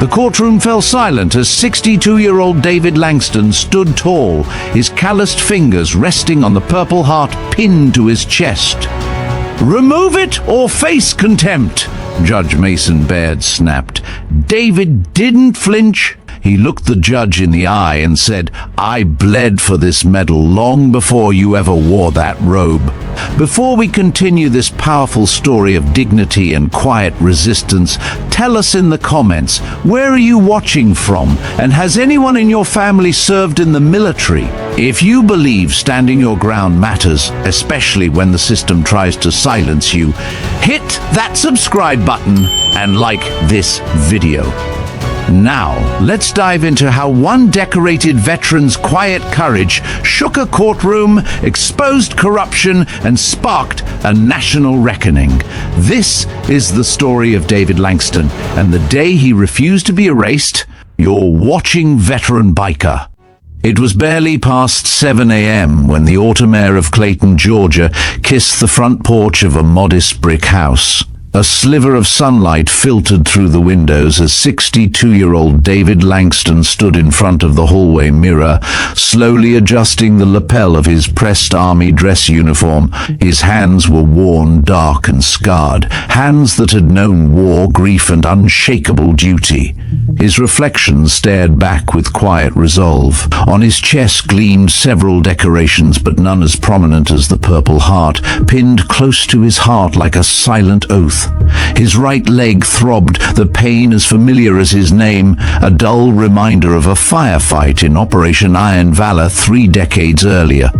The courtroom fell silent as 62-year-old David Langston stood tall, his calloused fingers resting on the Purple Heart pinned to his chest. "Remove it or face contempt," Judge Mason Baird snapped. David didn't flinch. He looked the judge in the eye and said, "I bled for this medal long before you ever wore that robe." Before we continue this powerful story of dignity and quiet resistance, tell us in the comments, where are you watching from? And has anyone in your family served in the military? If you believe standing your ground matters, especially when the system tries to silence you, hit that subscribe button and like this video. Now, let's dive into how one decorated veteran's quiet courage shook a courtroom, exposed corruption, and sparked a national reckoning. This is the story of David Langston, and the day he refused to be erased. You're watching Veteranbiker. It was barely past 7 a.m. when the autumn air of Clayton, Georgia, kissed the front porch of a modest brick house. A sliver of sunlight filtered through the windows as 62-year-old David Langston stood in front of the hallway mirror, slowly adjusting the lapel of his pressed army dress uniform. His hands were worn, dark and scarred, hands that had known war, grief, and unshakable duty. His reflection stared back with quiet resolve. On his chest gleamed several decorations, but none as prominent as the Purple Heart, pinned close to his heart like a silent oath. His right leg throbbed, the pain as familiar as his name, a dull reminder of a firefight in Operation Iron Valor 3 decades earlier.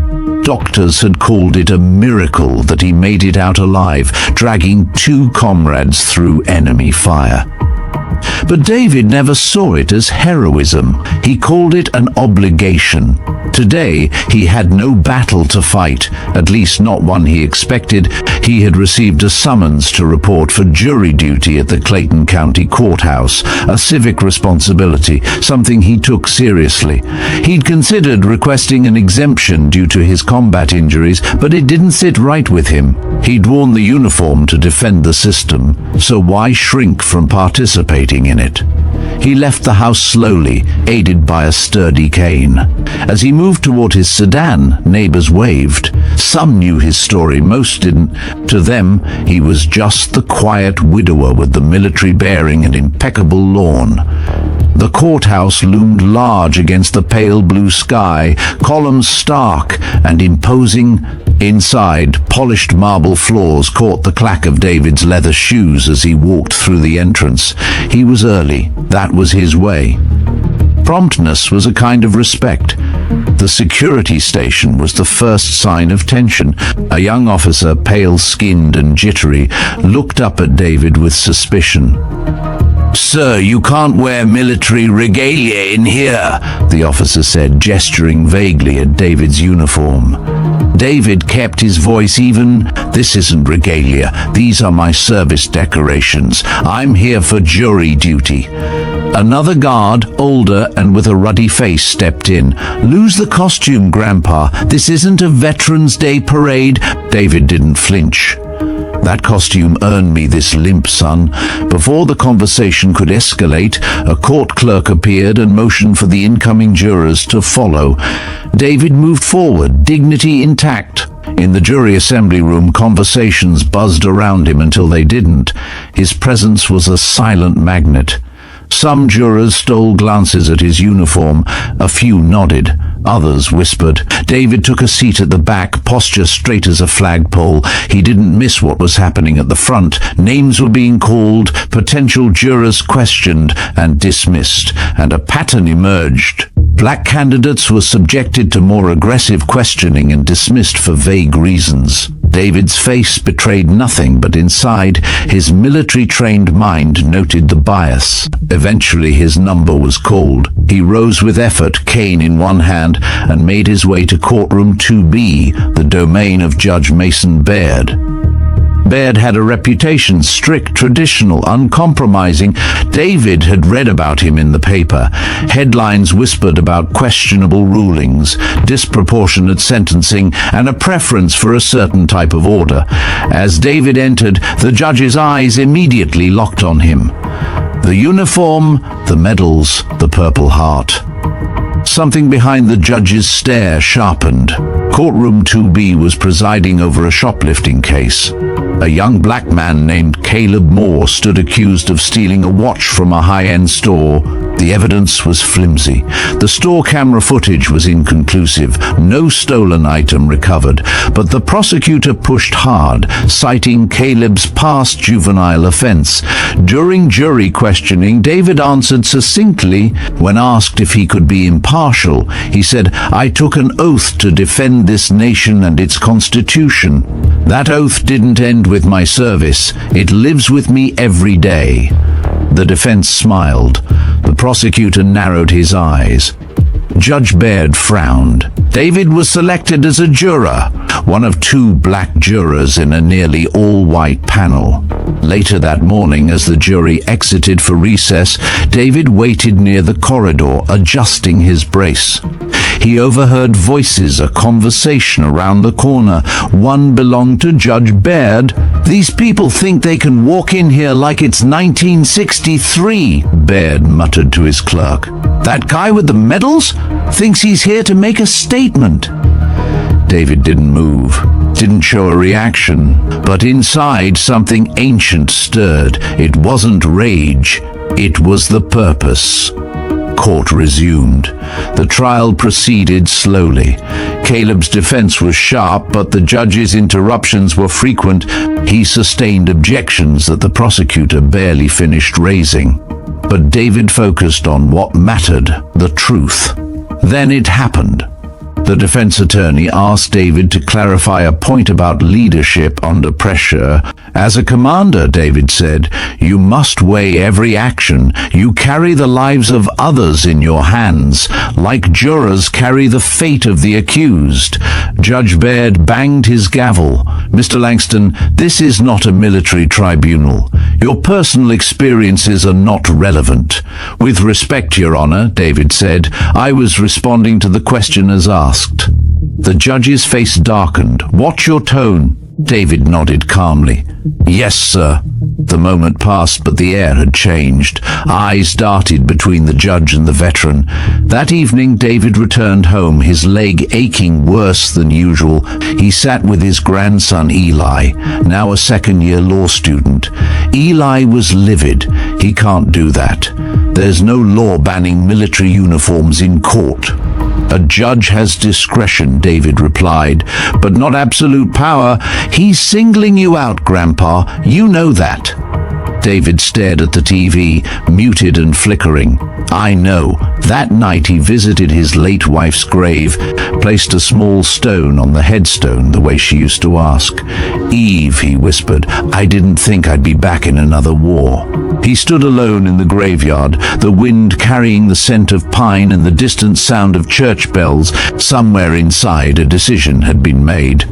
Doctors had called it a miracle that he made it out alive, dragging 2 comrades through enemy fire. But David never saw it as heroism. He called it an obligation. Today, he had no battle to fight, at least not one he expected. He had received a summons to report for jury duty at the Clayton County Courthouse, a civic responsibility, something he took seriously. He'd considered requesting an exemption due to his combat injuries, but it didn't sit right with him. He'd worn the uniform to defend the system, so why shrink from participating in it? He left the house slowly, aided by a sturdy cane. As he moved toward his sedan, neighbors waved. Some knew his story, most didn't. To them, he was just the quiet widower with the military bearing and impeccable lawn. The courthouse loomed large against the pale blue sky, columns stark and imposing. Inside, polished marble floors caught the clack of David's leather shoes as he walked through the entrance. He was early. That was his way. Promptness was a kind of respect. The security station was the first sign of tension. A young officer, pale-skinned and jittery, looked up at David with suspicion. "Sir, you can't wear military regalia in here," the officer said, gesturing vaguely at David's uniform. David kept his voice even. "This isn't regalia. These are my service decorations. I'm here for jury duty." Another guard, older and with a ruddy face, stepped in. "Lose the costume, Grandpa. This isn't a Veterans Day parade." David didn't flinch. "That costume earned me this limp, son." Before the conversation could escalate, a court clerk appeared and motioned for the incoming jurors to follow. David moved forward, dignity intact. In the jury assembly room, conversations buzzed around him until they didn't. His presence was a silent magnet. Some jurors stole glances at his uniform. A few nodded. Others whispered. David took a seat at the back, posture straight as a flagpole. He didn't miss what was happening at the front. Names were being called, potential jurors questioned and dismissed, and a pattern emerged. Black candidates were subjected to more aggressive questioning and dismissed for vague reasons. David's face betrayed nothing, but inside, his military-trained mind noted the bias. Eventually, his number was called. He rose with effort, cane in one hand, and made his way to courtroom 2B, the domain of Judge Mason Baird. Baird had a reputation, strict, traditional, uncompromising. David had read about him in the paper. Headlines whispered about questionable rulings, disproportionate sentencing, and a preference for a certain type of order. As David entered, the judge's eyes immediately locked on him. The uniform, the medals, the Purple Heart. Something behind the judge's stare sharpened. Courtroom 2B was presiding over a shoplifting case. A young black man named Caleb Moore stood accused of stealing a watch from a high-end store. The evidence was flimsy. The store camera footage was inconclusive. No stolen item recovered, but the prosecutor pushed hard, citing Caleb's past juvenile offense. During jury questioning, David answered succinctly. When asked if he could be impartial, he said, "I took an oath to defend this nation and its constitution. That oath didn't end with my service. It lives with me every day." The defense smiled. The prosecutor narrowed his eyes. Judge Baird frowned. David was selected as a juror, one of two black jurors in a nearly all-white panel. Later that morning, as the jury exited for recess, David waited near the corridor, adjusting his brace. He overheard voices, a conversation around the corner. One belonged to Judge Baird. "These people think they can walk in here like it's 1963, Baird muttered to his clerk. "That guy with the medals thinks he's here to make a statement." David didn't move, didn't show a reaction, but inside something ancient stirred. It wasn't rage, it was the purpose. Court resumed. The trial proceeded slowly. Caleb's defense was sharp, but the judge's interruptions were frequent. He sustained objections that the prosecutor barely finished raising. But David focused on what mattered, the truth. Then it happened. The defense attorney asked David to clarify a point about leadership under pressure. "As a commander," David said, "you must weigh every action. You carry the lives of others in your hands. Like jurors carry the fate of the accused." Judge Baird banged his gavel. "Mr. Langston, this is not a military tribunal. Your personal experiences are not relevant." "With respect, Your Honor," David said, "I was responding to the questioners asked." The judge's face darkened. "Watch your tone." David nodded calmly. "Yes, sir." The moment passed, but the air had changed. Eyes darted between the judge and the veteran. That evening, David returned home, his leg aching worse than usual. He sat with his grandson Eli, now a second-year law student. Eli was livid. "He can't do that. There's no law banning military uniforms in court." "A judge has discretion," David replied, "but not absolute power. He's singling you out, Grandpa. You know that." David stared at the TV, muted and flickering. "I know." That night he visited his late wife's grave, placed a small stone on the headstone the way she used to ask. "Eve," he whispered, "I didn't think I'd be back in another war." He stood alone in the graveyard, the wind carrying the scent of pine and the distant sound of church bells. Somewhere inside, a decision had been made.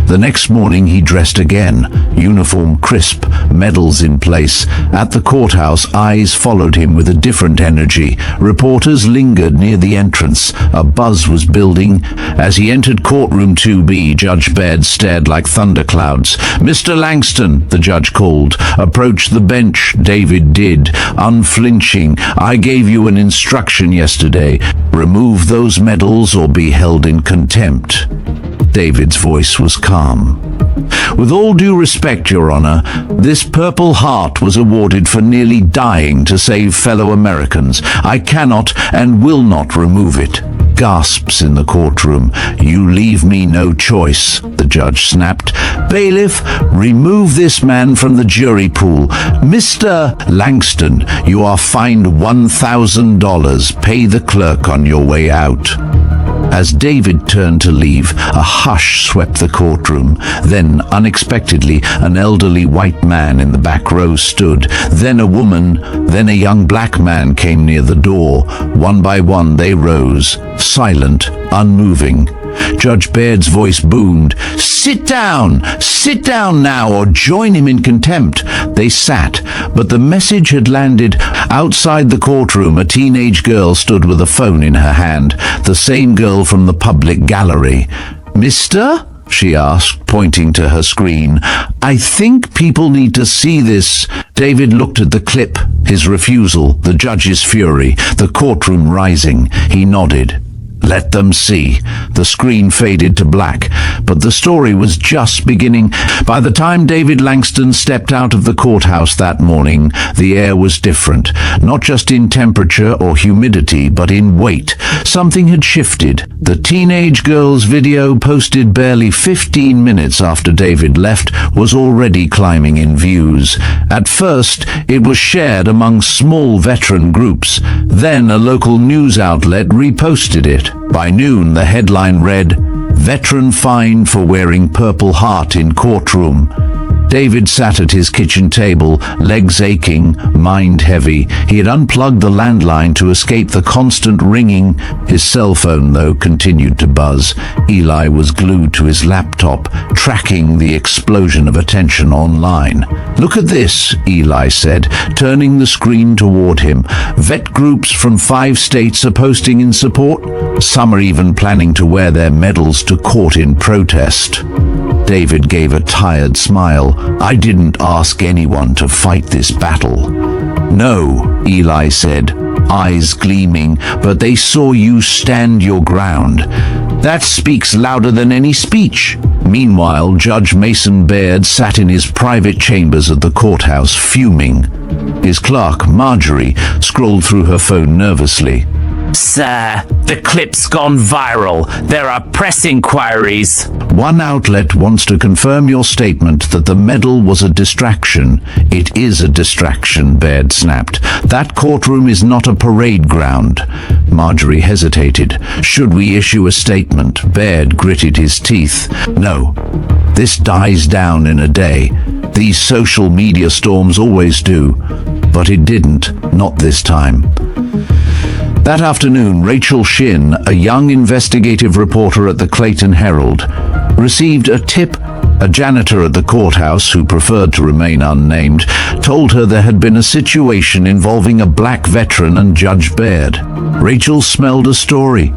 The next morning he dressed again, uniform crisp, medals in place. At the courthouse, eyes followed him with a different energy. Reporters lingered near the entrance. A buzz was building. As he entered courtroom 2B, Judge Baird stared like thunderclouds. "Mr. Langston," the judge called. "Approach the bench." David did, unflinching. "I gave you an instruction yesterday. Remove those medals or be held in contempt." David's voice was calm. "With all due respect, Your Honor, this Purple Heart was awarded for nearly dying to save fellow Americans. I cannot and will not remove it." Gasps in the courtroom. "You leave me no choice," the judge snapped. "Bailiff, remove this man from the jury pool. Mr. Langston, you are fined $1,000. Pay the clerk on your way out." As David turned to leave, a hush swept the courtroom. Then, unexpectedly, an elderly white man in the back row stood. Then a woman, then a young black man came near the door. One by one they rose, silent, unmoving. Judge Baird's voice boomed. Sit down now, or join him in contempt. They sat, but the message had landed. Outside the courtroom, a teenage girl stood with a phone in her hand, the same girl from the public gallery. Mister? She asked, pointing to her screen. I think people need to see this. David looked at the clip, his refusal, the judge's fury, the courtroom rising. He nodded. Let them see. The screen faded to black, but the story was just beginning. By the time David Langston stepped out of the courthouse that morning, the air was different, not just in temperature or humidity, but in weight. Something had shifted. The teenage girl's video, posted barely 15 minutes after David left, was already climbing in views. At first, it was shared among small veteran groups. Then a local news outlet reposted it. By noon, the headline read, Veteran fined for wearing Purple Heart in courtroom. David sat at his kitchen table, legs aching, mind heavy. He had unplugged the landline to escape the constant ringing. His cell phone, though, continued to buzz. Eli was glued to his laptop, tracking the explosion of attention online. Look at this, Eli said, turning the screen toward him. Vet groups from 5 states are posting in support. Some are even planning to wear their medals to court in protest. David gave a tired smile. I didn't ask anyone to fight this battle. No, Eli said, eyes gleaming, but they saw you stand your ground. That speaks louder than any speech. Meanwhile, Judge Mason Baird sat in his private chambers at the courthouse, fuming. His clerk, Marjorie, scrolled through her phone nervously. Sir, the clip's gone viral. There are press inquiries. One outlet wants to confirm your statement that the medal was a distraction. It is a distraction, Baird snapped. That courtroom is not a parade ground. Marjorie hesitated. Should we issue a statement? Baird gritted his teeth. No. This dies down in a day. These social media storms always do. But it didn't. Not this time. That afternoon, Rachel Shin, a young investigative reporter at the Clayton Herald, received a tip. A janitor at the courthouse, who preferred to remain unnamed, told her there had been a situation involving a black veteran and Judge Baird. Rachel smelled a story.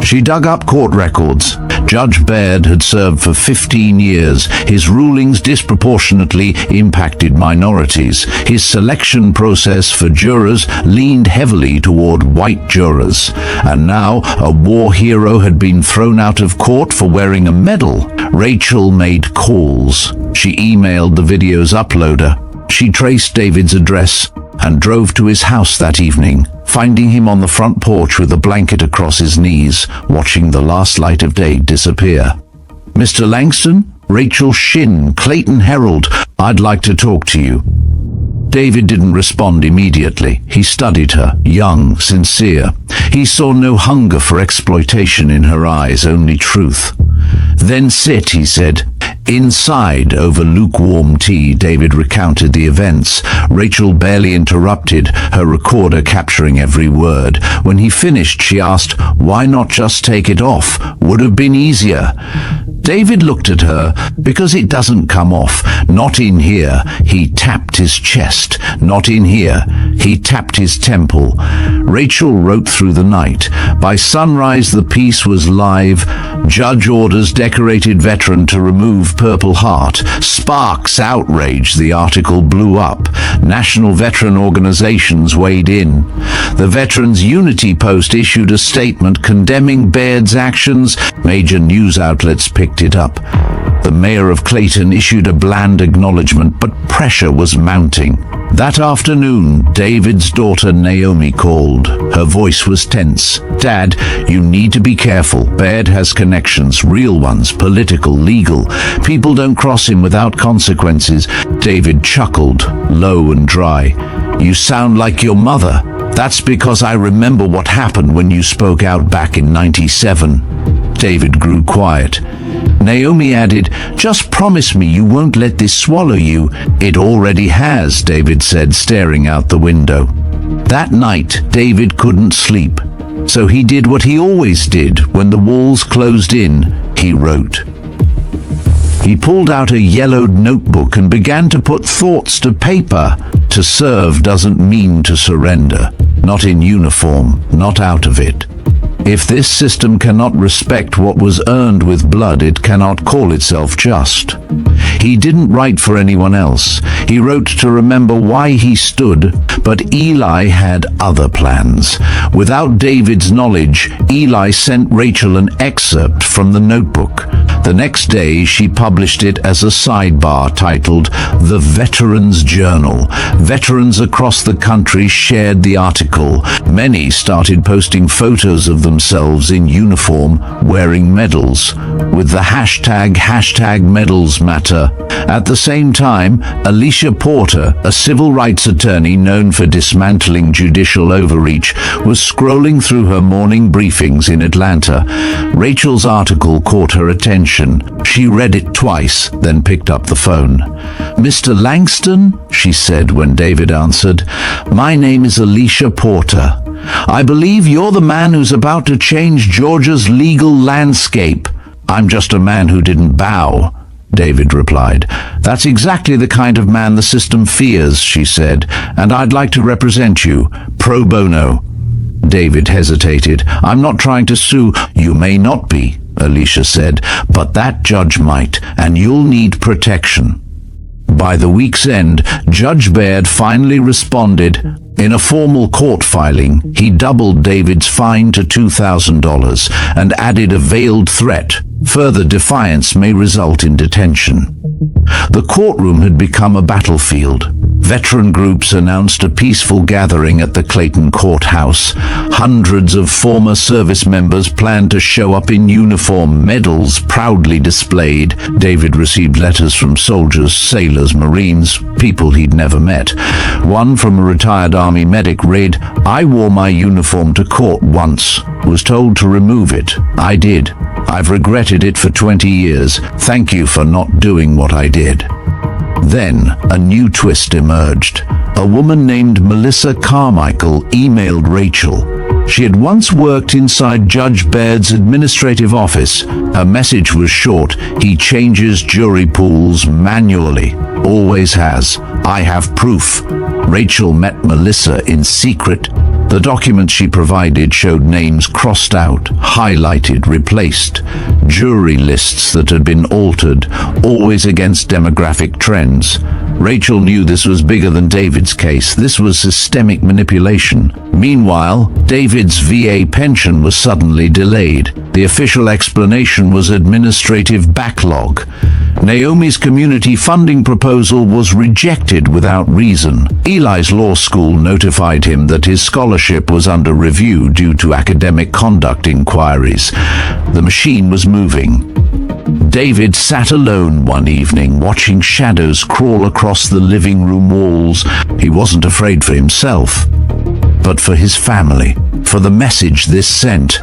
She dug up court records. Judge Baird had served for 15 years. His rulings disproportionately impacted minorities. His selection process for jurors leaned heavily toward white jurors. And now a war hero had been thrown out of court for wearing a medal. Rachel made calls. She emailed the video's uploader. She traced David's address and drove to his house that evening, finding him on the front porch with a blanket across his knees, watching the last light of day disappear. Mr. Langston? Rachel Shin, Clayton Herald. I'd like to talk to you. David didn't respond immediately. He studied her, young, sincere. He saw no hunger for exploitation in her eyes, only truth. Then sit, he said. Inside, over lukewarm tea, David recounted the events. Rachel barely interrupted, her recorder capturing every word. When he finished, she asked, why not just take it off? Would have been easier. David looked at her. Because it doesn't come off. Not in here. He tapped his chest. Not in here. He tapped his temple. Rachel wrote through the night. By sunrise, the piece was live. Judge orders decorated veteran to remove Purple Heart. Sparks outrage. The article blew up. National veteran organizations weighed in. The Veterans Unity Post issued a statement condemning Baird's actions. Major news outlets picked it up. The mayor of Clayton issued a bland acknowledgement, but pressure was mounting. That afternoon, David's daughter Naomi called. Her voice was tense. Dad, you need to be careful. Baird has connections, real ones, political, legal. People don't cross him without consequences. David chuckled, low and dry. You sound like your mother. That's because I remember what happened when you spoke out back in '97. David grew quiet. Naomi added, just promise me you won't let this swallow you. It already has, David said, staring out the window. That night, David couldn't sleep. So he did what he always did when the walls closed in. He wrote. He pulled out a yellowed notebook and began to put thoughts to paper. To serve doesn't mean to surrender. Not in uniform, not out of it. If this system cannot respect what was earned with blood, it cannot call itself just. He didn't write for anyone else. He wrote to remember why he stood, but Eli had other plans. Without David's knowledge, Eli sent Rachel an excerpt from the notebook. The next day, she published it as a sidebar titled The Veterans Journal. Veterans across the country shared the article. Many started posting photos of themselves in uniform, wearing medals, with the hashtag #MedalsMatter. At the same time, Alicia Porter, a civil rights attorney known for dismantling judicial overreach, was scrolling through her morning briefings in Atlanta. Rachel's article caught her attention. She read it twice, then picked up the phone. "Mr. Langston," she said when David answered, "my name is Alicia Porter. I believe you're the man who's about to change Georgia's legal landscape." "I'm just a man who didn't bow," David replied. "That's exactly the kind of man the system fears," she said, "and I'd like to represent you, pro bono." David hesitated. "I'm not trying to sue." "You may not be," Alicia said, "but that judge might, and you'll need protection." By the week's end, Judge Baird finally responded. In a formal court filing, he doubled David's fine to $2,000 and added a veiled threat. Further defiance may result in detention. The courtroom had become a battlefield. Veteran groups announced a peaceful gathering at the Clayton courthouse. Hundreds of former service members planned to show up in uniform, medals proudly displayed. David received letters from soldiers, sailors, Marines, people he'd never met. One from a retired Army medic read, "I wore my uniform to court once. Was told to remove it. I did. I've regretted it for 20 years. Thank you for not doing what I did." Then a new twist emerged. A woman named Melissa Carmichael emailed Rachel. She had once worked inside Judge Baird's administrative office. Her message was short: "He changes jury pools manually. Always has. I have proof." Rachel met Melissa in secret. The documents she provided showed names crossed out, highlighted, replaced, jury lists that had been altered, always against demographic trends. Rachel knew this was bigger than David's case. This was systemic manipulation. Meanwhile, David's VA pension was suddenly delayed. The official explanation was administrative backlog. Naomi's community funding proposal was rejected without reason. Eli's law school notified him that his scholarship was under review due to academic conduct inquiries. The machine was moving. David sat alone one evening, watching shadows crawl across the living room walls. He wasn't afraid for himself, but for his family, for the message this sent.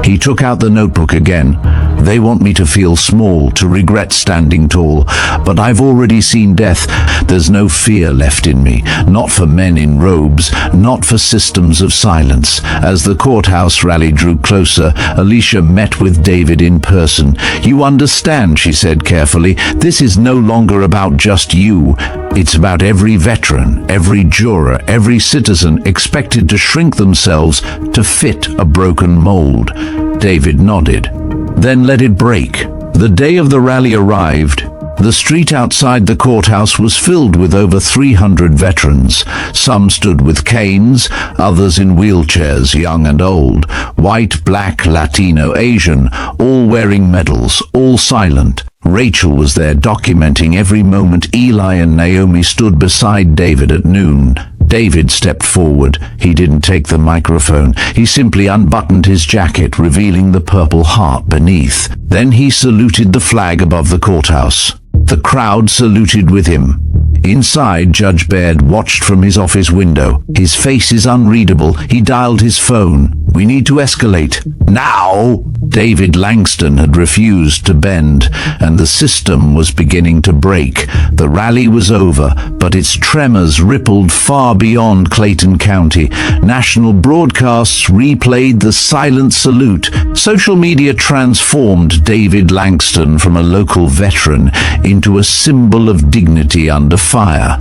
He took out the notebook again. "They want me to feel small, to regret standing tall, but I've already seen death. There's no fear left in me, not for men in robes, not for systems of silence." As the courthouse rally drew closer, Alicia met with David in person. "You understand," she said carefully, "this is no longer about just you. It's about every veteran, every juror, every citizen expected to shrink themselves to fit a broken mold." David nodded, then let it break. The day of the rally arrived. The street outside the courthouse was filled with over 300 veterans. Some stood with canes, others in wheelchairs, young and old, white, black, Latino, Asian, all wearing medals, all silent. Rachel was there documenting every moment. Eli and Naomi stood beside David at noon. David stepped forward. He didn't take the microphone. He simply unbuttoned his jacket, revealing the Purple Heart beneath. Then he saluted the flag above the courthouse. The crowd saluted with him. Inside, Judge Baird watched from his office window. His face is unreadable. He dialed his phone. "We need to escalate. Now!" David Langston had refused to bend, and the system was beginning to break. The rally was over, but its tremors rippled far beyond Clayton County. National broadcasts replayed the silent salute. Social media transformed David Langston from a local veteran into a symbol of dignity under fire.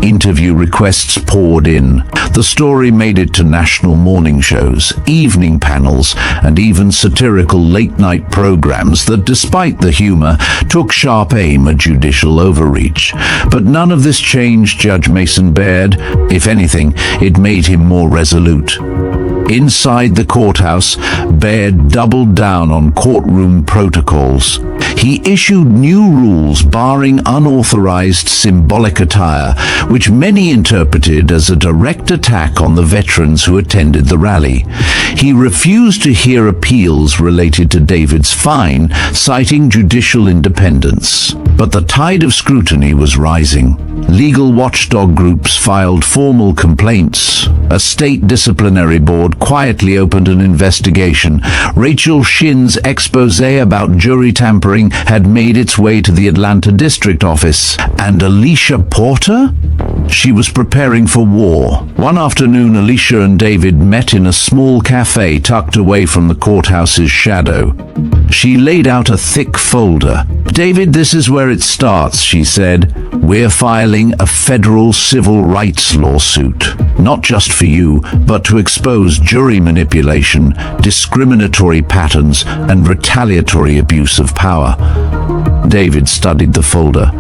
Interview requests poured in. The story made it to national morning shows, evening panels, and even satirical late-night programs that, despite the humor, took sharp aim at judicial overreach. But none of this changed Judge Mason Baird. If anything, it made him more resolute. Inside the courthouse, Baird doubled down on courtroom protocols. He issued new rules barring unauthorized symbolic attire, which many interpreted as a direct attack on the veterans who attended the rally. He refused to hear appeals related to David's fine, citing judicial independence. But the tide of scrutiny was rising. Legal watchdog groups filed formal complaints. A state disciplinary board quietly opened an investigation. Rachel Shinn's expose about jury tampering had made its way to the Atlanta district office. And Alicia Porter? She was preparing for war. One afternoon, Alicia and David met in a small cafe tucked away from the courthouse's shadow. She laid out a thick folder. "David, this is where it starts," she said. "We're filing a federal civil rights lawsuit. Not just for you, but to expose jury manipulation, discriminatory patterns, and retaliatory abuse of power." David studied the folder.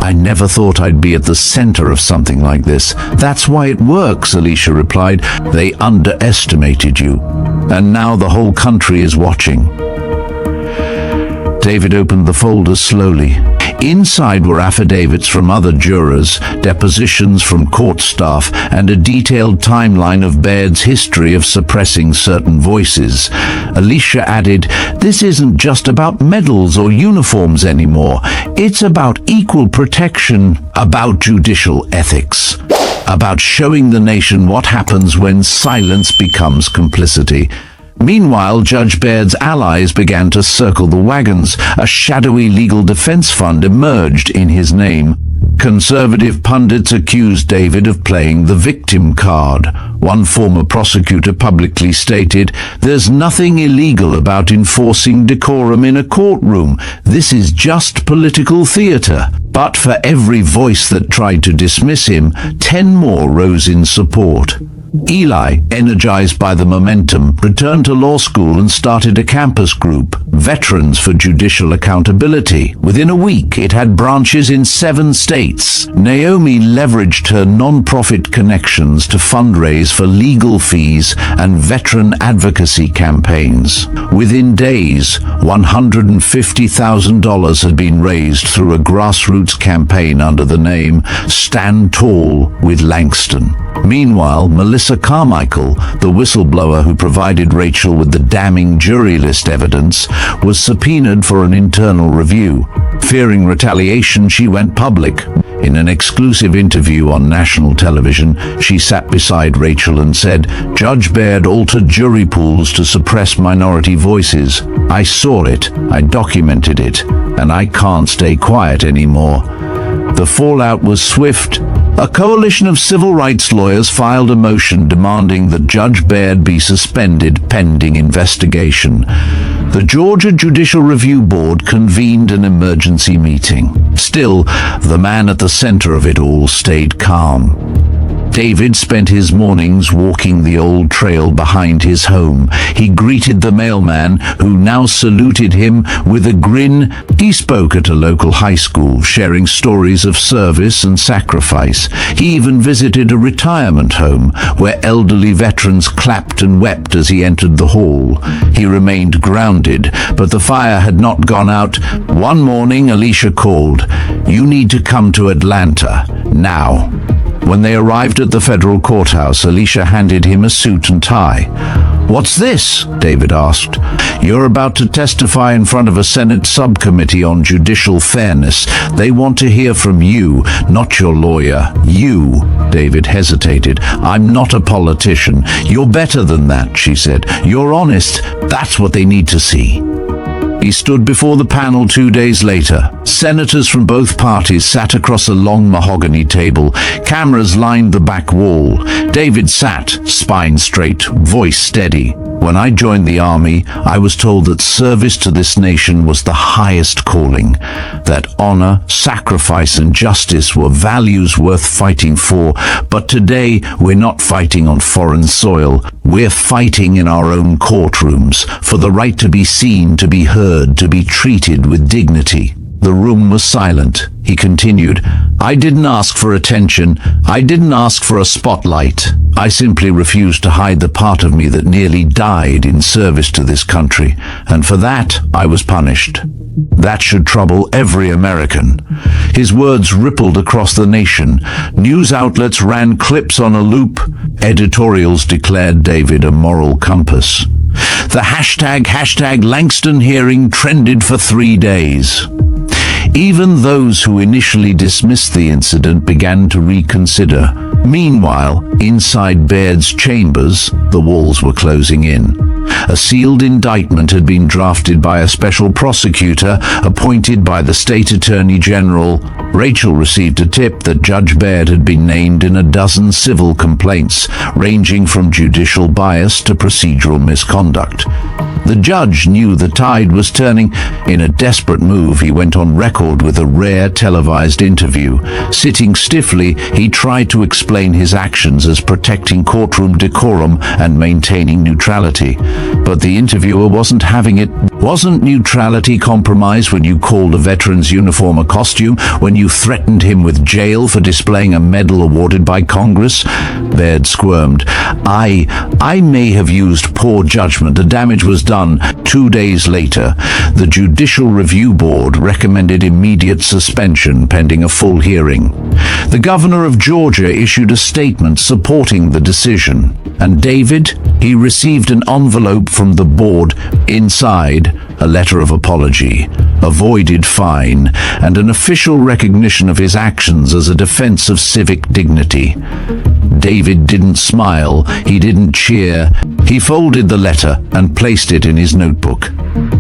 "I never thought I'd be at the center of something like this." "That's why it works," Alicia replied. "They underestimated you. And now the whole country is watching." David opened the folder slowly. Inside were affidavits from other jurors, depositions from court staff, and a detailed timeline of Baird's history of suppressing certain voices. Alicia added, "This isn't just about medals or uniforms anymore. It's about equal protection, about judicial ethics, about showing the nation what happens when silence becomes complicity." Meanwhile, Judge Baird's allies began to circle the wagons. A shadowy legal defense fund emerged in his name. Conservative pundits accused David of playing the victim card. One former prosecutor publicly stated, "There's nothing illegal about enforcing decorum in a courtroom. This is just political theater." But for every voice that tried to dismiss him, 10 more rose in support. Eli, energized by the momentum, returned to law school and started a campus group, Veterans for Judicial Accountability. Within a week, it had branches in 7 states. Naomi leveraged her non-profit connections to fundraise for legal fees and veteran advocacy campaigns. Within days, $150,000 had been raised through a grassroots campaign under the name Stand Tall with Langston. Meanwhile, Melissa Carmichael, the whistleblower who provided Rachel with the damning jury list evidence, was subpoenaed for an internal review. Fearing retaliation, she went public. In an exclusive interview on national television, she sat beside Rachel and said, "Judge Baird altered jury pools to suppress minority voices. I saw it, I documented it, and I can't stay quiet anymore." The fallout was swift. A coalition of civil rights lawyers filed a motion demanding that Judge Baird be suspended pending investigation. The Georgia Judicial Review Board convened an emergency meeting. Still, the man at the center of it all stayed calm. David spent his mornings walking the old trail behind his home. He greeted the mailman, who now saluted him with a grin. He spoke at a local high school, sharing stories of service and sacrifice. He even visited a retirement home, where elderly veterans clapped and wept as he entered the hall. He remained grounded, but the fire had not gone out. One morning, Alicia called, "You need to come to Atlanta, now." When they arrived at the federal courthouse, Alicia handed him a suit and tie. "What's this?" David asked. "You're about to testify in front of a Senate subcommittee on judicial fairness. They want to hear from you, not your lawyer. You." David hesitated. "I'm not a politician. You're better than that," she said. "You're honest. That's what they need to see." He stood before the panel 2 days later. Senators from both parties sat across a long mahogany table. Cameras lined the back wall. David sat, spine straight, voice steady. "When I joined the army, I was told that service to this nation was the highest calling, that honor, sacrifice, and justice were values worth fighting for. But today, we're not fighting on foreign soil. We're fighting in our own courtrooms for the right to be seen, to be heard, to be treated with dignity." The room was silent. He continued, "I didn't ask for attention. I didn't ask for a spotlight. I simply refused to hide the part of me that nearly died in service to this country, and for that I was punished. That should trouble every American." His words rippled across the nation. News outlets ran clips on a loop. Editorials declared David a moral compass. The hashtag Langston hearing trended for 3 days. Even those who initially dismissed the incident began to reconsider. Meanwhile, inside Baird's chambers, the walls were closing in. A sealed indictment had been drafted by a special prosecutor appointed by the state attorney general. Rachel received a tip that Judge Baird had been named in a dozen civil complaints, ranging from judicial bias to procedural misconduct. The judge knew the tide was turning. In a desperate move, he went on record with a rare televised interview. Sitting stiffly, he tried to explain his actions as protecting courtroom decorum and maintaining neutrality. But the interviewer wasn't having it. Wasn't neutrality compromised when you called a veteran's uniform a costume, when you threatened him with jail for displaying a medal awarded by Congress? Baird squirmed. I may have used poor judgment. The damage was done. 2 days later, the Judicial Review Board recommended immediate suspension pending a full hearing. The governor of Georgia issued a statement supporting the decision. And David, he received an envelope from the board. Inside, a letter of apology, a voided fine, and an official recognition of his actions as a defense of civic dignity. David didn't smile, he didn't cheer. He folded the letter and placed it in his notebook.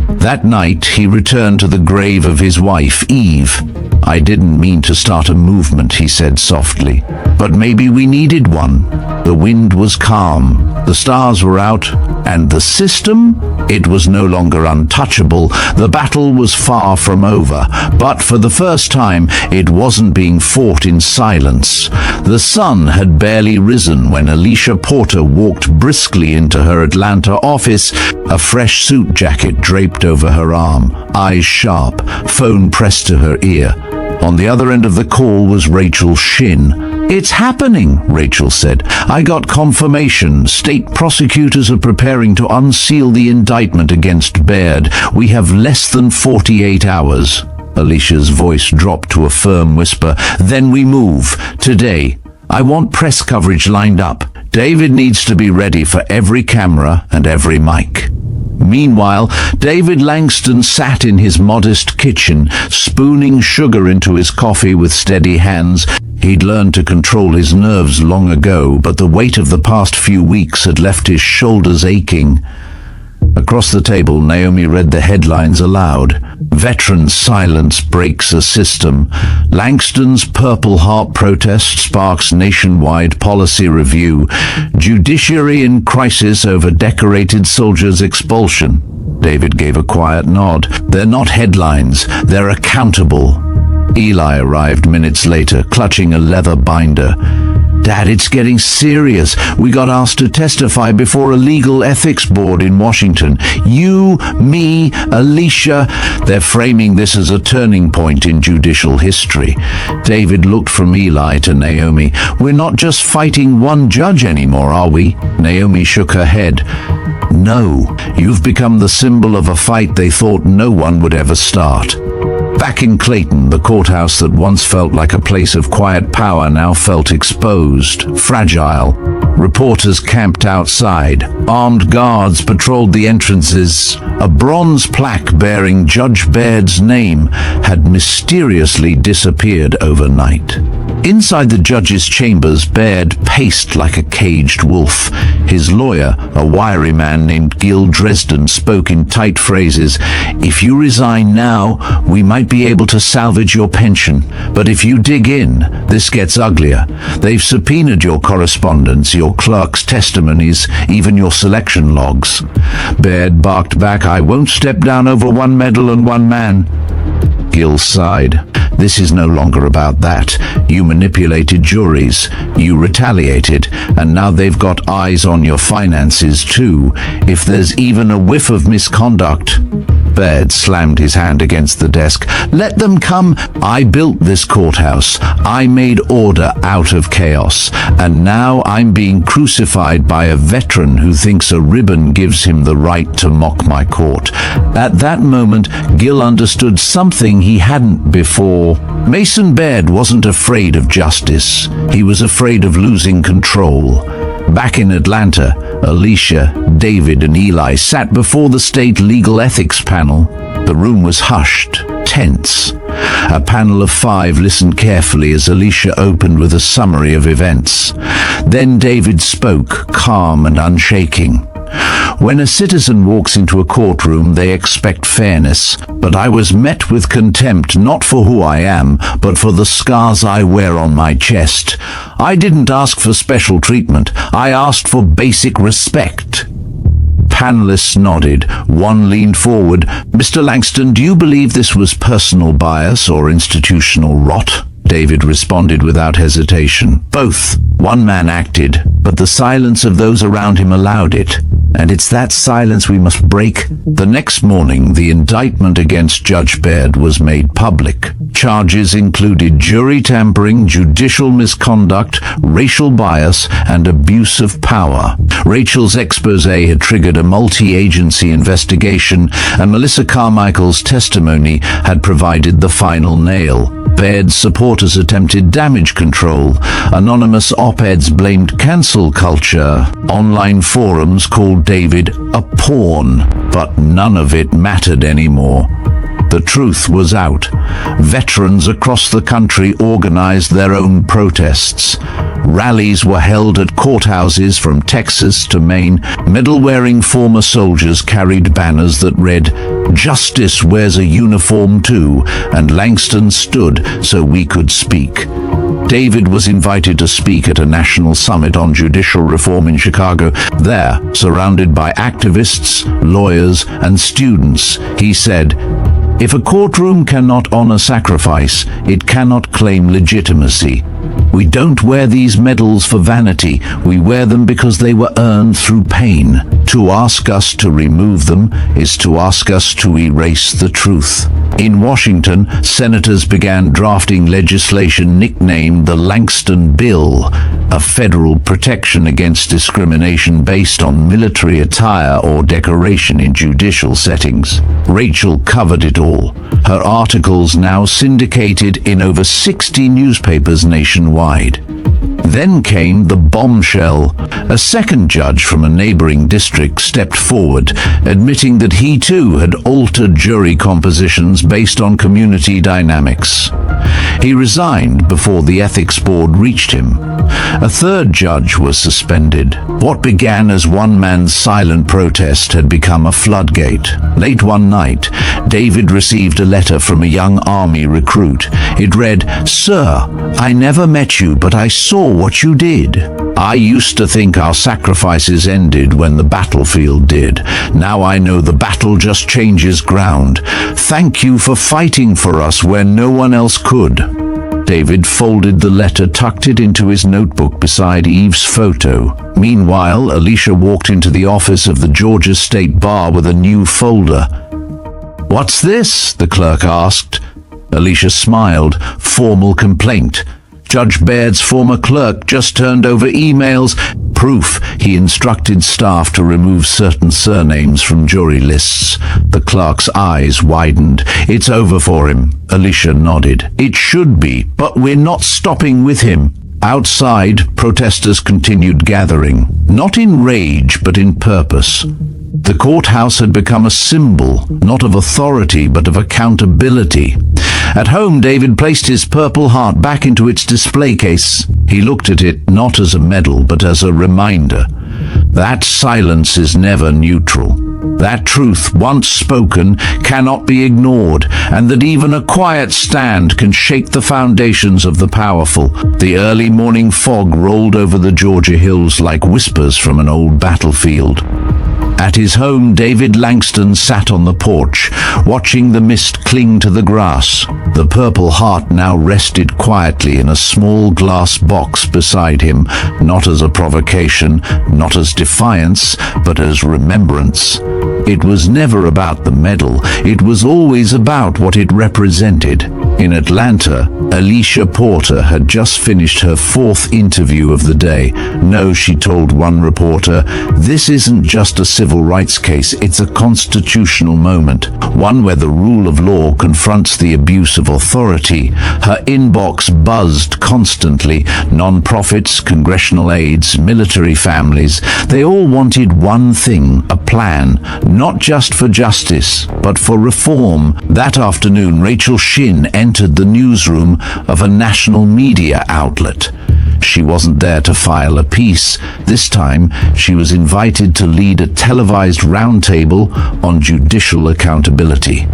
That night, he returned to the grave of his wife, Eve. "I didn't mean to start a movement," he said softly, "but maybe we needed one." The wind was calm, the stars were out, and the system? It was no longer untouchable. The battle was far from over, but for the first time, it wasn't being fought in silence. The sun had barely risen when Alicia Porter walked briskly into her Atlanta office, a fresh suit jacket draped over her arm, eyes sharp, phone pressed to her ear. On the other end of the call was Rachel Shin. "It's happening," Rachel said. "I got confirmation. State prosecutors are preparing to unseal the indictment against Baird. We have less than 48 hours. Alicia's voice dropped to a firm whisper. "Then we move. Today. I want press coverage lined up. David needs to be ready for every camera and every mic." Meanwhile, David Langston sat in his modest kitchen, spooning sugar into his coffee with steady hands. He'd learned to control his nerves long ago, but the weight of the past few weeks had left his shoulders aching. Across the table, Naomi read the headlines aloud. "Veteran silence breaks a system. Langston's Purple Heart protest sparks nationwide policy review. Judiciary in crisis over decorated soldiers' expulsion." David gave a quiet nod. "They're not headlines. They're accountable." Eli arrived minutes later, clutching a leather binder. "Dad, it's getting serious. We got asked to testify before a legal ethics board in Washington. You, me, Alicia. They're framing this as a turning point in judicial history." David looked from Eli to Naomi. "We're not just fighting one judge anymore, are we?" Naomi shook her head. "No, you've become the symbol of a fight they thought no one would ever start." Back in Clayton, the courthouse that once felt like a place of quiet power now felt exposed, fragile. Reporters camped outside. Armed guards patrolled the entrances. A bronze plaque bearing Judge Baird's name had mysteriously disappeared overnight. Inside the judge's chambers, Baird paced like a caged wolf. His lawyer, a wiry man named Gil Dresden, spoke in tight phrases. "If you resign now, we might be able to salvage your pension. But if you dig in, this gets uglier. They've subpoenaed your correspondence, your clerk's testimonies, even your selection logs." Baird barked back, "I won't step down over one medal and one man." Gil sighed. "This is no longer about that. You manipulated juries, you retaliated, and now they've got eyes on your finances too. If there's even a whiff of misconduct..." Baird slammed his hand against the desk. "Let them come. I built this courthouse. I made order out of chaos. And now I'm being crucified by a veteran who thinks a ribbon gives him the right to mock my court." At that moment, Gil understood something he hadn't before. Mason Baird wasn't afraid of justice. He was afraid of losing control. Back in Atlanta, Alicia, David, and Eli sat before the state legal ethics panel. The room was hushed, tense. A panel of 5 listened carefully as Alicia opened with a summary of events. Then David spoke, calm and unshaking. "When a citizen walks into a courtroom, they expect fairness, but I was met with contempt not for who I am, but for the scars I wear on my chest. I didn't ask for special treatment. I asked for basic respect." Panelists nodded. One leaned forward. "Mr. Langston, do you believe this was personal bias or institutional rot?" David responded without hesitation. "Both." One man acted, but the silence of those around him allowed it. And it's that silence we must break. The next morning, the indictment against Judge Baird was made public. Charges included jury tampering, judicial misconduct, racial bias, and abuse of power. Rachel's expose had triggered a multi-agency investigation, and Melissa Carmichael's testimony had provided the final nail. Baird's supporters attempted damage control. Anonymous op-eds blamed cancel culture. Online forums called David a pawn, but none of it mattered anymore. The truth was out. Veterans across the country organized their own protests. Rallies were held at courthouses from Texas to Maine. Medal-wearing former soldiers carried banners that read, "Justice wears a uniform too," and Langston stood so we could speak. David was invited to speak at a national summit on judicial reform in Chicago. There, surrounded by activists, lawyers, and students, he said, "If a courtroom cannot honor sacrifice, it cannot claim legitimacy. We don't wear these medals for vanity. We wear them because they were earned through pain. To ask us to remove them is to ask us to erase the truth." In Washington, senators began drafting legislation nicknamed the Langston Bill, a federal protection against discrimination based on military attire or decoration in judicial settings. Rachel covered it all. Her articles now syndicated in over 60 newspapers nationwide. Then came the bombshell. A second judge from a neighboring district stepped forward, admitting that he too had altered jury compositions based on community dynamics. He resigned before the ethics board reached him. A third judge was suspended. What began as one man's silent protest had become a floodgate. Late one night, David received a letter from a young army recruit. It read, "Sir, I never met you, but I saw what you did. I used to think our sacrifices ended when the battlefield did. Now I know the battle just changes ground. Thank you for fighting for us where no one else could." David folded the letter, tucked it into his notebook beside Eve's photo. Meanwhile, Alicia walked into the office of the Georgia State Bar with a new folder. "What's this?" the clerk asked. Alicia smiled. "Formal complaint. Judge Baird's former clerk just turned over emails. Proof he instructed staff to remove certain surnames from jury lists." The clerk's eyes widened. "It's over for him." Alicia nodded. "It should be, but we're not stopping with him." Outside, protesters continued gathering, not in rage but in purpose. The courthouse had become a symbol, not of authority but of accountability. At home, David placed his Purple Heart back into its display case. He looked at it not as a medal but as a reminder. That silence is never neutral. That truth, once spoken, cannot be ignored, and that even a quiet stand can shake the foundations of the powerful. The early morning fog rolled over the Georgia hills like whispers from an old battlefield. At his home, David Langston sat on the porch, watching the mist cling to the grass. The Purple Heart now rested quietly in a small glass box beside him, not as a provocation, not as defiance, but as remembrance. It was never about the medal, it was always about what it represented. In Atlanta, Alicia Porter had just finished her 4th interview of the day. No, she told one reporter, this isn't just a civil rights case, it's a constitutional moment, one where the rule of law confronts the abuse of authority. Her inbox buzzed constantly. Non-profits, congressional aides, military families, they all wanted one thing, a plan, not just for justice, but for reform. That afternoon, Rachel Shin entered the newsroom of a national media outlet. She wasn't there to file a piece. This time, she was invited to lead a televised roundtable on judicial accountability.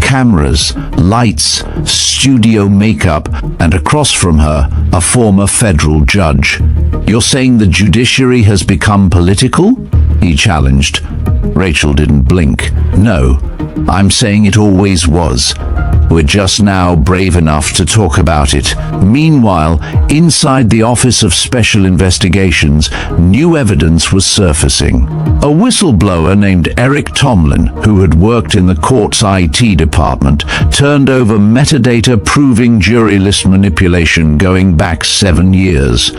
Cameras, lights, studio makeup, and across from her, a former federal judge. "You're saying the judiciary has become political?" he challenged. Rachel didn't blink. "No, I'm saying it always was. We're just now brave enough to talk about it." Meanwhile, inside the Office of Special Investigations, new evidence was surfacing. A whistleblower named Eric Tomlin, who had worked in the court's IT department, turned over metadata proving jury list manipulation going back 7 years.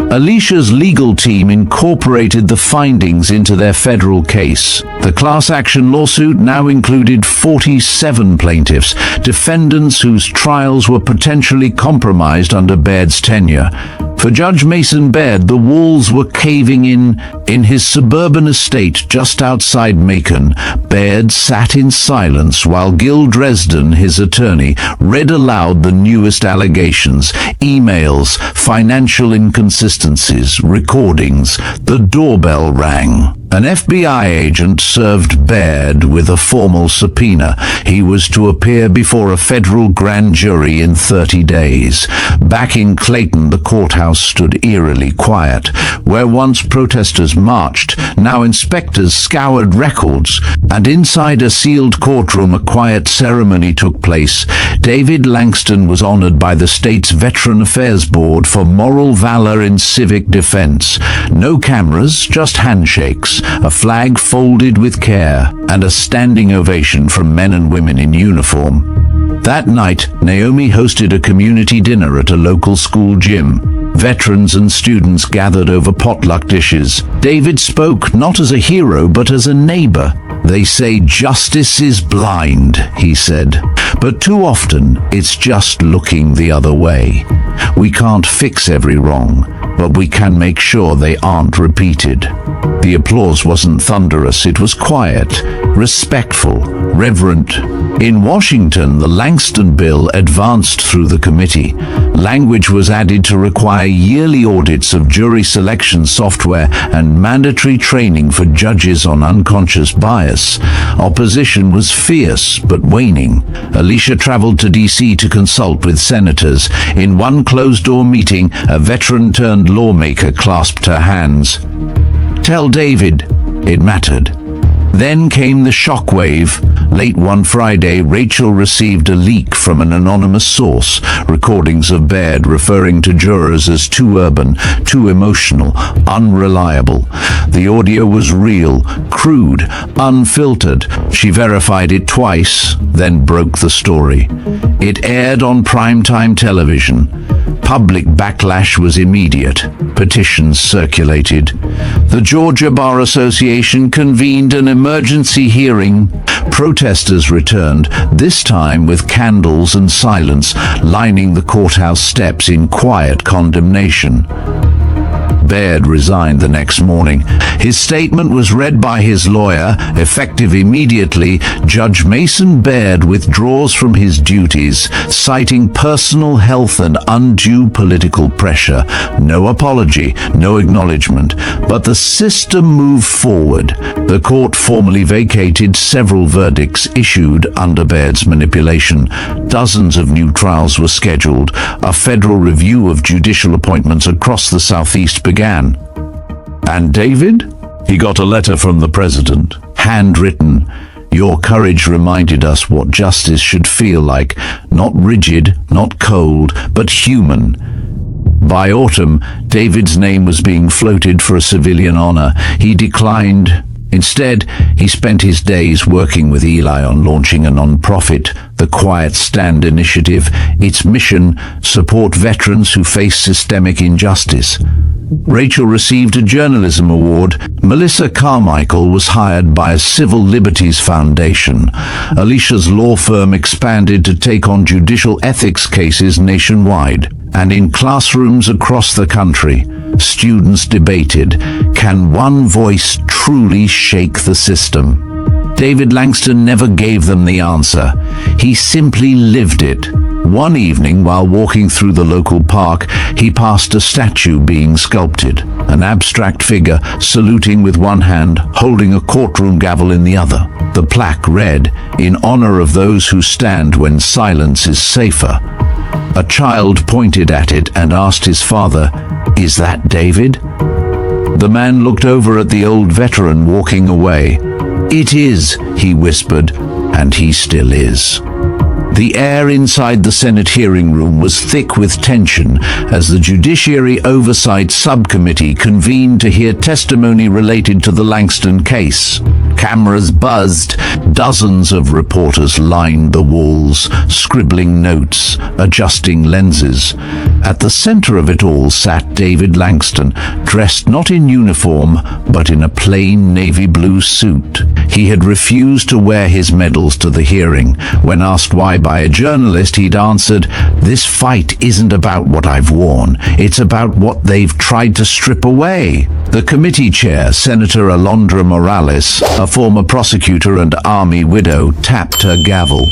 Alicia's legal team incorporated the findings into their federal case. The class action lawsuit now included 47 plaintiffs, defendants whose trials were potentially compromised under Baird's tenure. For Judge Mason Baird, the walls were caving in his suburban estate just outside Macon. Baird sat in silence while Gil Dresden, his attorney, read aloud the newest allegations, emails, financial inconsistencies, recordings. The doorbell rang. An FBI agent served Baird with a formal subpoena. He was to appear before a federal grand jury in 30 days. Back in Clayton, the courthouse stood eerily quiet. Where once protesters marched, now inspectors scoured records. And inside a sealed courtroom, a quiet ceremony took place. David Langston was honored by the state's Veteran Affairs Board for moral valor in civic defense. No cameras, just handshakes, a flag folded with care, and a standing ovation from men and women in uniform. That night, Naomi hosted a community dinner at a local school gym. Veterans and students gathered over potluck dishes. David spoke not as a hero, but as a neighbor. "They say justice is blind," he said, "but too often it's just looking the other way. We can't fix every wrong, but we can make sure they aren't repeated." The applause wasn't thunderous, it was quiet, respectful, reverent. In Washington, the Langston bill advanced through the committee. Language was added to require yearly audits of jury selection software and mandatory training for judges on unconscious bias. Opposition was fierce but waning. Alicia traveled to D.C. to consult with senators. In one closed-door meeting, a veteran-turned-lawmaker clasped her hands. "Tell David it mattered." Then came the shockwave. Late one Friday, Rachel received a leak from an anonymous source, recordings of Baird referring to jurors as too urban, too emotional, unreliable. The audio was real, crude, unfiltered. She verified it twice, then broke the story. It aired on primetime television. Public backlash was immediate. Petitions circulated. The Georgia Bar Association convened an emergency hearing. Protesters protesters returned, this time with candles and silence, lining the courthouse steps in quiet condemnation. Baird resigned the next morning. His statement was read by his lawyer. Effective immediately, Judge Mason Baird withdraws from his duties, citing personal health and undue political pressure. No apology, no acknowledgement, but the system moved forward. The court formally vacated several verdicts issued under Baird's manipulation. Dozens of new trials were scheduled. A federal review of judicial appointments across the Southeast began. And David? He got a letter from the president, handwritten. Your courage reminded us what justice should feel like, not rigid, not cold, but human. By autumn, David's name was being floated for a civilian honor. He declined. Instead, he spent his days working with Eli on launching a non-profit, the Quiet Stand Initiative. Its mission, support veterans who face systemic injustice. Rachel received a journalism award. Melissa Carmichael was hired by a Civil Liberties Foundation. Alicia's law firm expanded to take on judicial ethics cases nationwide. And in classrooms across the country, students debated, can one voice truly shake the system? David Langston never gave them the answer. He simply lived it. One evening, while walking through the local park, he passed a statue being sculpted, an abstract figure saluting with one hand, holding a courtroom gavel in the other. The plaque read, "In honor of those who stand when silence is safer." A child pointed at it and asked his father, "Is that David?" The man looked over at the old veteran walking away. "It is," he whispered, and he still is. The air inside the Senate hearing room was thick with tension as the Judiciary Oversight Subcommittee convened to hear testimony related to the Langston case. Cameras buzzed. Dozens of reporters lined the walls, scribbling notes, adjusting lenses. At the center of it all sat David Langston, dressed not in uniform, but in a plain navy blue suit. He had refused to wear his medals to the hearing. When asked why by a journalist, he'd answered, "This fight isn't about what I've worn. It's about what they've tried to strip away." The committee chair, Senator Alondra Morales, a former prosecutor and Army widow, tapped her gavel.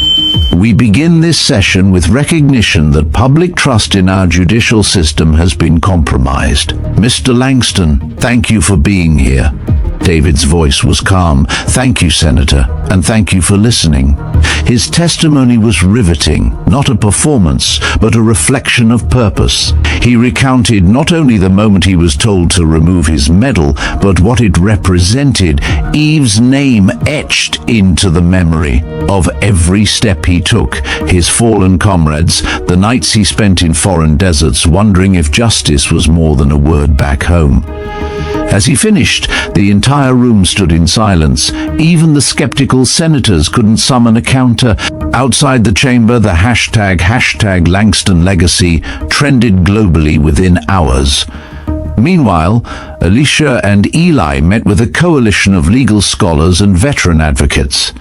"We begin this session with recognition that public trust in our judicial system has been compromised. Mr. Langston, thank you for being here." David's voice was calm. "Thank you, Senator, and thank you for listening." His testimony was riveting, not a performance, but a reflection of purpose. He recounted not only the moment he was told to remove his medal, but what it represented, Eve's name etched into the memory of every step he took, his fallen comrades, the nights he spent in foreign deserts wondering if justice was more than a word back home. As he finished, the entire room stood in silence. Even the skeptical senators couldn't summon a counter. Outside the chamber, the hashtag Langston Legacy trended globally within hours. Meanwhile, Alicia and Eli met with a coalition of legal scholars and veteran advocates.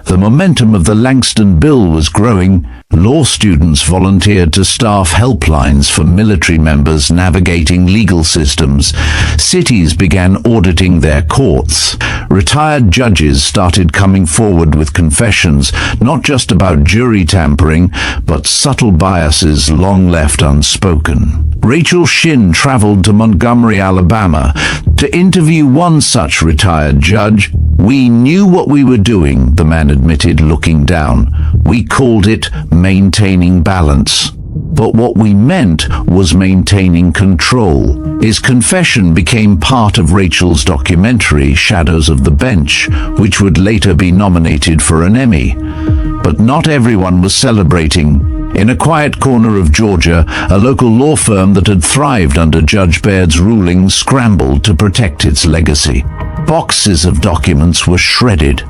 The momentum of the Langston bill was growing. Law students volunteered to staff helplines for military members navigating legal systems. Cities began auditing their courts. Retired judges started coming forward with confessions, not just about jury tampering, but subtle biases long left unspoken. Rachel Shin traveled to Montgomery, Alabama, to interview one such retired judge. "We knew what we were doing," the man admitted, looking down. "We called it maintaining balance. But what we meant was maintaining control." His confession became part of Rachel's documentary, Shadows of the Bench, which would later be nominated for an Emmy. But not everyone was celebrating. In a quiet corner of Georgia, a local law firm that had thrived under Judge Baird's ruling scrambled to protect its legacy. Boxes of documents were shredded.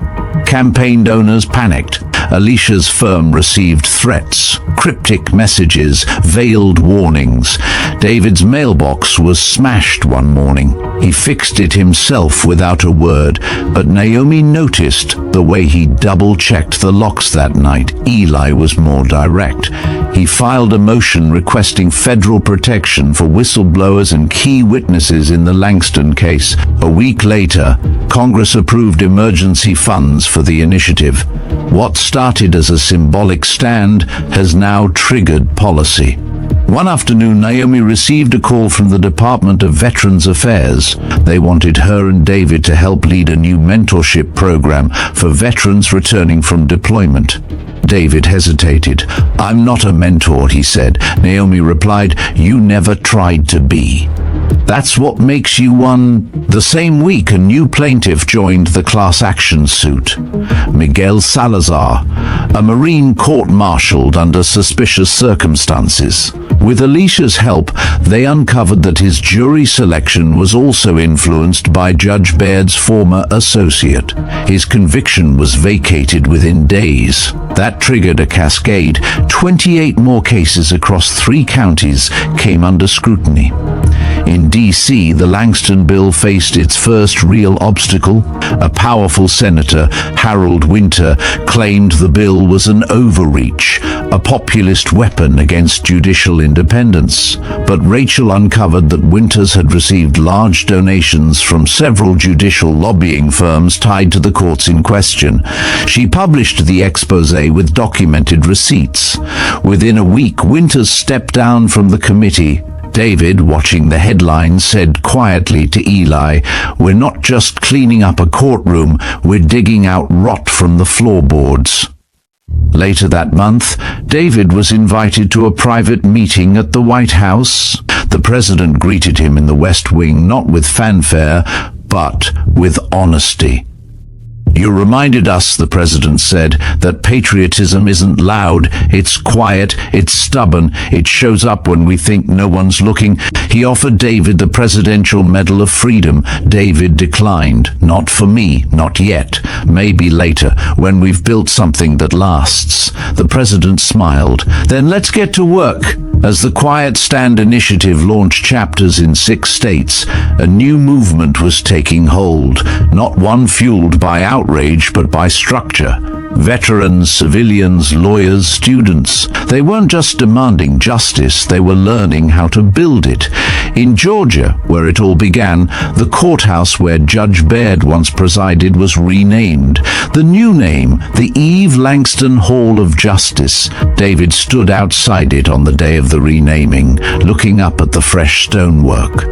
Campaign donors panicked. Alicia's firm received threats, cryptic messages, veiled warnings. David's mailbox was smashed one morning. He fixed it himself without a word, but Naomi noticed the way he double-checked the locks that night. Eli was more direct. He filed a motion requesting federal protection for whistleblowers and key witnesses in the Langston case. A week later, Congress approved emergency funds for the initiative. What started as a symbolic stand has now triggered policy. One afternoon, Naomi received a call from the Department of Veterans Affairs. They wanted her and David to help lead a new mentorship program for veterans returning from deployment. David hesitated. "I'm not a mentor," he said. Naomi replied, "You never tried to be. That's what makes you one." The same week, a new plaintiff joined the class action suit. Miguel Salazar, a Marine court-martialed under suspicious circumstances. With Alicia's help, they uncovered that his jury selection was also influenced by Judge Baird's former associate. His conviction was vacated within days. That triggered a cascade. 28 more cases across 3 counties came under scrutiny. In D.C., the Langston bill faced its first real obstacle. A powerful senator, Harold Winter, claimed the bill was an overreach, a populist weapon against judicial independence. But Rachel uncovered that Winters had received large donations from several judicial lobbying firms tied to the courts in question. She published the exposé with documented receipts. Within a week, Winters stepped down from the committee. David, watching the headlines, said quietly to Eli, "We're not just cleaning up a courtroom, we're digging out rot from the floorboards." Later that month, David was invited to a private meeting at the White House. The president greeted him in the West Wing, not with fanfare, but with honesty. "You reminded us," the president said, "that patriotism isn't loud, it's quiet, it's stubborn, it shows up when we think no one's looking." He offered David the Presidential Medal of Freedom. David declined. "Not for me, not yet. Maybe later, when we've built something that lasts." The president smiled. "Then let's get to work." As the Quiet Stand initiative launched chapters in 6 states, a new movement was taking hold, not one fueled by outrage but by structure. Veterans, civilians, lawyers, students. They weren't just demanding justice, they were learning how to build it. In Georgia, where it all began, the courthouse where Judge Baird once presided was renamed. The new name, the Eve Langston Hall of Justice. David stood outside it on the day of the renaming, looking up at the fresh stonework.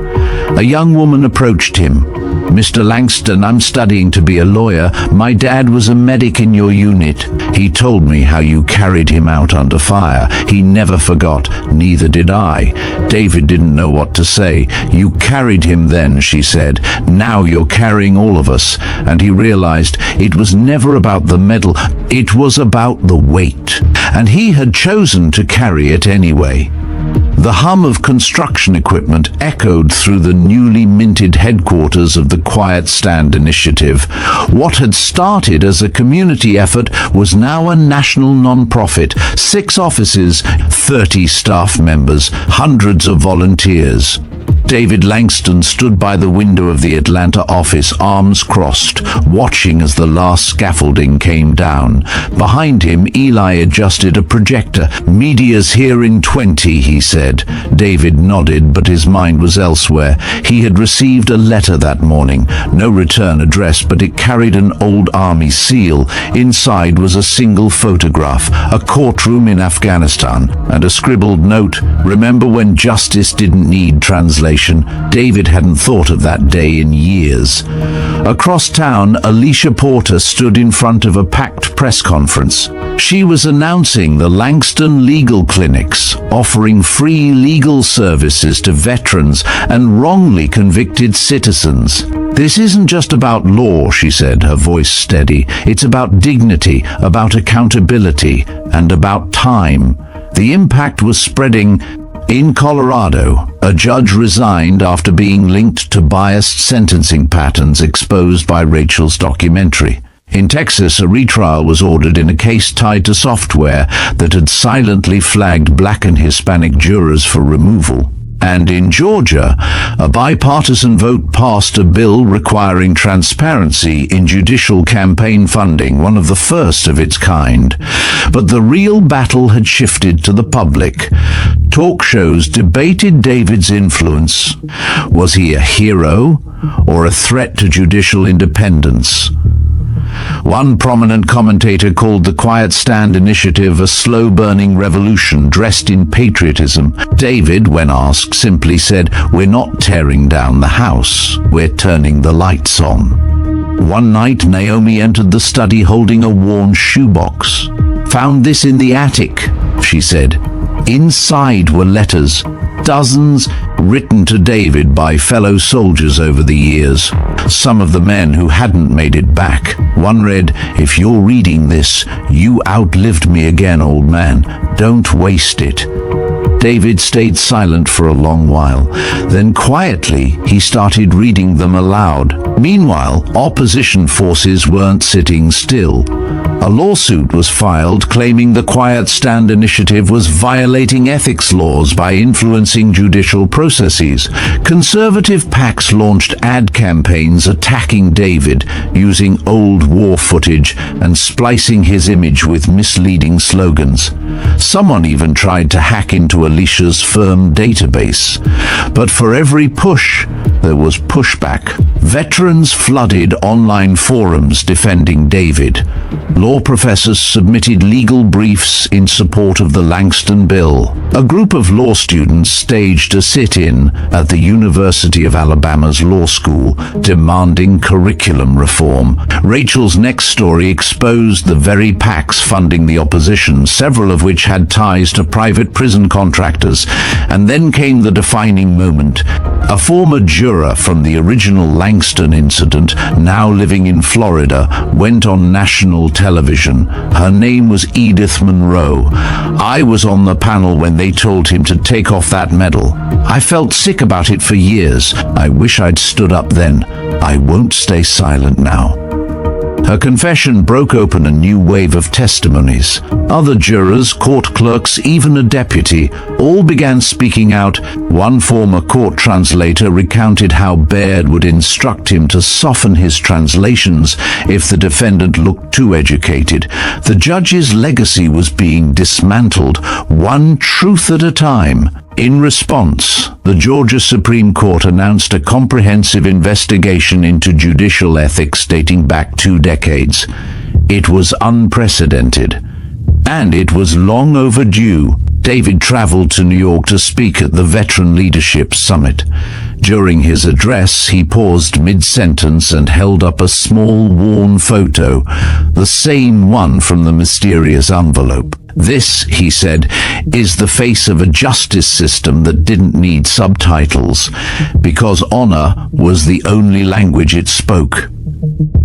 A young woman approached him. "Mr. Langston, I'm studying to be a lawyer. My dad was a medic in your unit. He told me how you carried him out under fire. He never forgot, neither did I." David didn't know what to say. "You carried him then," she said. "Now you're carrying all of us." And he realized it was never about the medal, it was about the weight. And he had chosen to carry it anyway. The hum of construction equipment echoed through the newly minted headquarters of the Quiet Stand initiative. What had started as a community effort was now a national non-profit. 6 offices, 30 staff members, hundreds of volunteers. David Langston stood by the window of the Atlanta office, arms crossed, watching as the last scaffolding came down. Behind him, Eli adjusted a projector. "Media's here in 20, he said. David nodded, but his mind was elsewhere. He had received a letter that morning. No return address, but it carried an old army seal. Inside was a single photograph, a courtroom in Afghanistan, and a scribbled note, "Remember when justice didn't need translation?" David hadn't thought of that day in years. Across town, Alicia Porter stood in front of a packed press conference. She was announcing the Langston Legal Clinics, offering free legal services to veterans and wrongly convicted citizens. "This isn't just about law," she said, her voice steady. "It's about dignity, about accountability, and about time." The impact was spreading. In Colorado, a judge resigned after being linked to biased sentencing patterns exposed by Rachel's documentary. In Texas, a retrial was ordered in a case tied to software that had silently flagged Black and Hispanic jurors for removal. And in Georgia, a bipartisan vote passed a bill requiring transparency in judicial campaign funding, one of the first of its kind. But the real battle had shifted to the public. Talk shows debated David's influence. Was he a hero or a threat to judicial independence? One prominent commentator called the Quiet Stand Initiative a slow-burning revolution dressed in patriotism. David, when asked, simply said, "We're not tearing down the house, we're turning the lights on." One night, Naomi entered the study holding a worn shoebox. "Found this in the attic," she said. Inside were letters, dozens, written to David by fellow soldiers over the years. Some of the men who hadn't made it back. One read, "If you're reading this, you outlived me again, old man. Don't waste it." David stayed silent for a long while. Then quietly, he started reading them aloud. Meanwhile, opposition forces weren't sitting still. A lawsuit was filed claiming the Quiet Stand Initiative was violating ethics laws by influencing judicial processes. Conservative PACs launched ad campaigns attacking David, using old war footage and splicing his image with misleading slogans. Someone even tried to hack into Alicia's firm database. But for every push, there was pushback. Veterans flooded online forums defending David. Law professors submitted legal briefs in support of the Langston bill. A group of law students staged a sit-in at the University of Alabama's law school, demanding curriculum reform. Rachel's next story exposed the very PACs funding the opposition, several of which had ties to private prison contractors. And then came the defining moment. A former juror from the original Langston incident, now living in Florida, went on national television. Her name was Edith Monroe. I was on the panel when they told him to take off that medal. I felt sick about it for years. I wish I'd stood up then. I won't stay silent now. Her confession broke open a new wave of testimonies. Other jurors, court clerks, even a deputy, all began speaking out. One former court translator recounted how Baird would instruct him to soften his translations if the defendant looked too educated. The judge's legacy was being dismantled, one truth at a time. In response, the Georgia Supreme Court announced a comprehensive investigation into judicial ethics dating back 2 decades. It was unprecedented, and it was long overdue. David traveled to New York to speak at the Veteran Leadership Summit. During his address, he paused mid-sentence and held up a small, worn photo, the same one from the mysterious envelope. "This," he said, "is the face of a justice system that didn't need subtitles, because honor was the only language it spoke."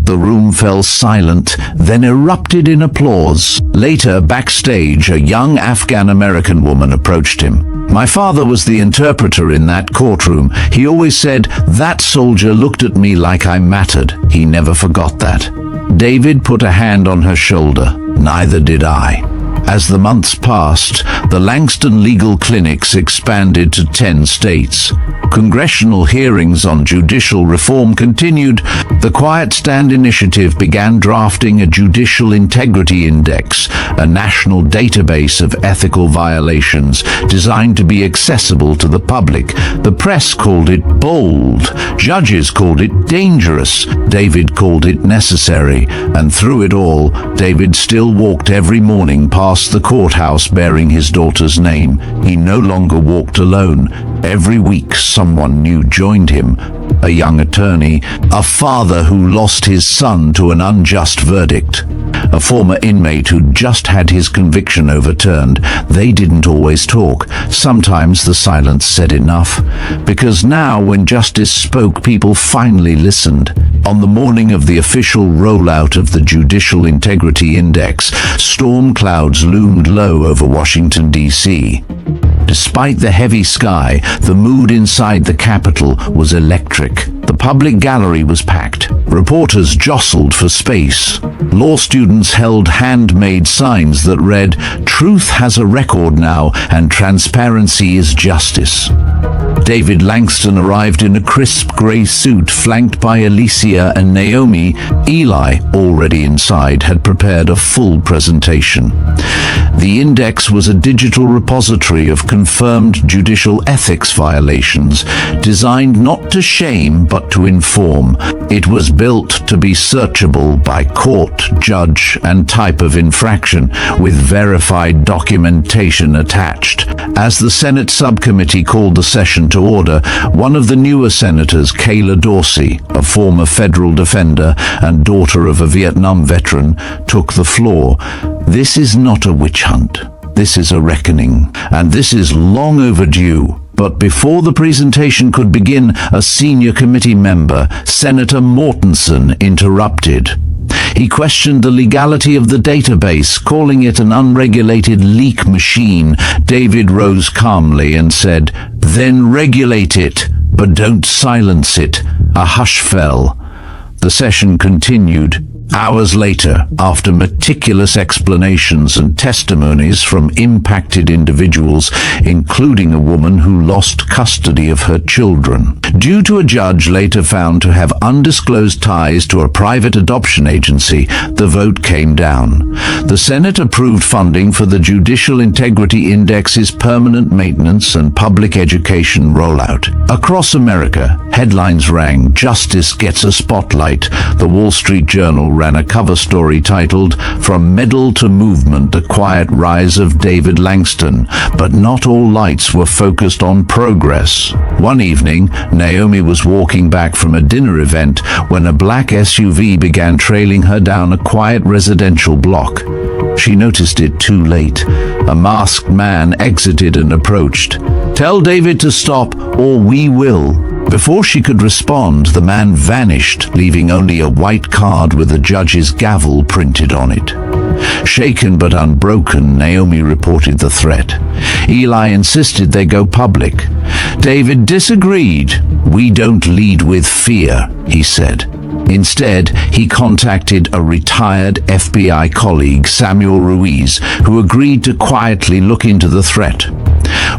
The room fell silent, then erupted in applause. Later, backstage, a young Afghan-American woman approached him. "My father was the interpreter in that courtroom. He always said, 'That soldier looked at me like I mattered.' He never forgot that." David put a hand on her shoulder. "Neither did I." As the months passed, the Langston legal clinics expanded to 10 states. Congressional hearings on judicial reform continued. The Quiet Stand Initiative began drafting a Judicial Integrity Index, a national database of ethical violations designed to be accessible to the public. The press called it bold. Judges called it dangerous. David called it necessary. And through it all, David still walked every morning past the courthouse bearing his daughter's name. He no longer walked alone. Every week someone new joined him. A young attorney, a father who lost his son to an unjust verdict, a former inmate who'd just had his conviction overturned. They didn't always talk. Sometimes the silence said enough, because now when justice spoke, people finally listened. On the morning of the official rollout of the Judicial Integrity Index, storm clouds loomed low over Washington, D.C. Despite the heavy sky, the mood inside the Capitol was electric. The public gallery was packed. Reporters jostled for space. Law students held handmade signs that read, "Truth has a record now, and transparency is justice." David Langston arrived in a crisp grey suit flanked by Alicia and Naomi. Eli, already inside, had prepared a full presentation. The index was a digital repository of confirmed judicial ethics violations, designed not to shame but to inform. It was built to be searchable by court, judge, and type of infraction, with verified documentation attached. As the Senate subcommittee called the session to order, one of the newer senators, Kayla Dorsey, a former federal defender and daughter of a Vietnam veteran, took the floor. "This is not a witch hunt. This is a reckoning, and this is long overdue." But before the presentation could begin, a senior committee member, Senator Mortensen, interrupted. He questioned the legality of the database, calling it an unregulated leak machine. David rose calmly and said, "Then regulate it, but don't silence it." A hush fell. The session continued. Hours later, after meticulous explanations and testimonies from impacted individuals, including a woman who lost custody of her children, due to a judge later found to have undisclosed ties to a private adoption agency, the vote came down. The Senate approved funding for the Judicial Integrity Index's permanent maintenance and public education rollout. Across America, headlines rang, "Justice Gets a Spotlight." The Wall Street Journal ran a cover story titled, "From Medal to Movement, the Quiet Rise of David Langston." But not all lights were focused on progress. One evening, Naomi was walking back from a dinner event when a black SUV began trailing her down a quiet residential block. She noticed it too late. A masked man exited and approached. "Tell David to stop, or we will." Before she could respond, the man vanished, leaving only a white card with the judge's gavel printed on it. Shaken but unbroken, Naomi reported the threat. Eli insisted they go public. David disagreed. "We don't lead with fear," he said. Instead, he contacted a retired FBI colleague, Samuel Ruiz, who agreed to quietly look into the threat.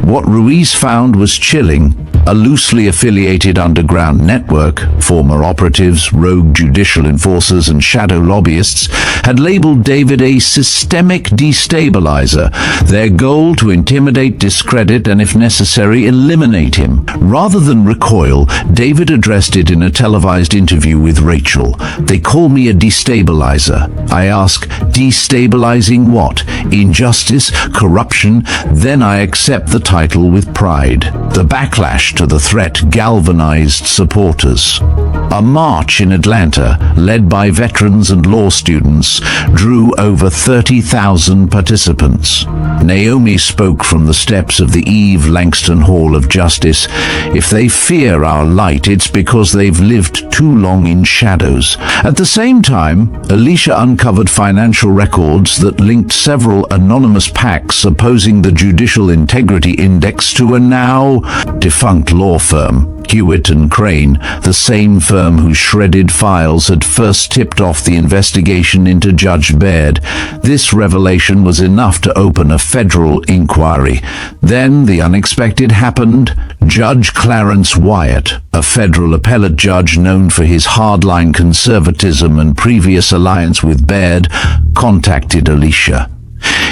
What Ruiz found was chilling. A loosely affiliated underground network, former operatives, rogue judicial enforcers, and shadow lobbyists, had labeled David a systemic destabilizer, their goal to intimidate, discredit, and if necessary, eliminate him. Rather than recoil, David addressed it in a televised interview with Rachel. "They call me a destabilizer. I ask, destabilizing what? Injustice? Corruption? Then I accept the title with pride." The backlash to the threat galvanized supporters. A march in Atlanta, led by veterans and law students, drew over 30,000 participants. Naomi spoke from the steps of the Eve Langston Hall of Justice. "If they fear our light, it's because they've lived too long in shadows." At the same time, Alicia uncovered financial records that linked several anonymous PACs opposing the Judicial Integrity Index to a now defunct law firm, Hewitt and Crane, the same firm whose shredded files had first tipped off the investigation into Judge Baird. This revelation was enough to open a federal inquiry. Then the unexpected happened. Judge Clarence Wyatt, a federal appellate judge known for his hardline conservatism and previous alliance with Baird, contacted Alicia.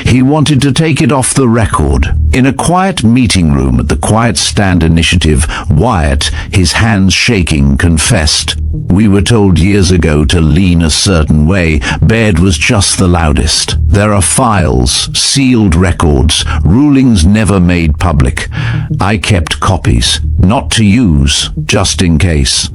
He wanted to take it off the record. In a quiet meeting room at the Quiet Stand Initiative, Wyatt, his hands shaking, confessed, "We were told years ago to lean a certain way. Baird was just the loudest. There are files, sealed records, rulings never made public. I kept copies, not to use, just in case.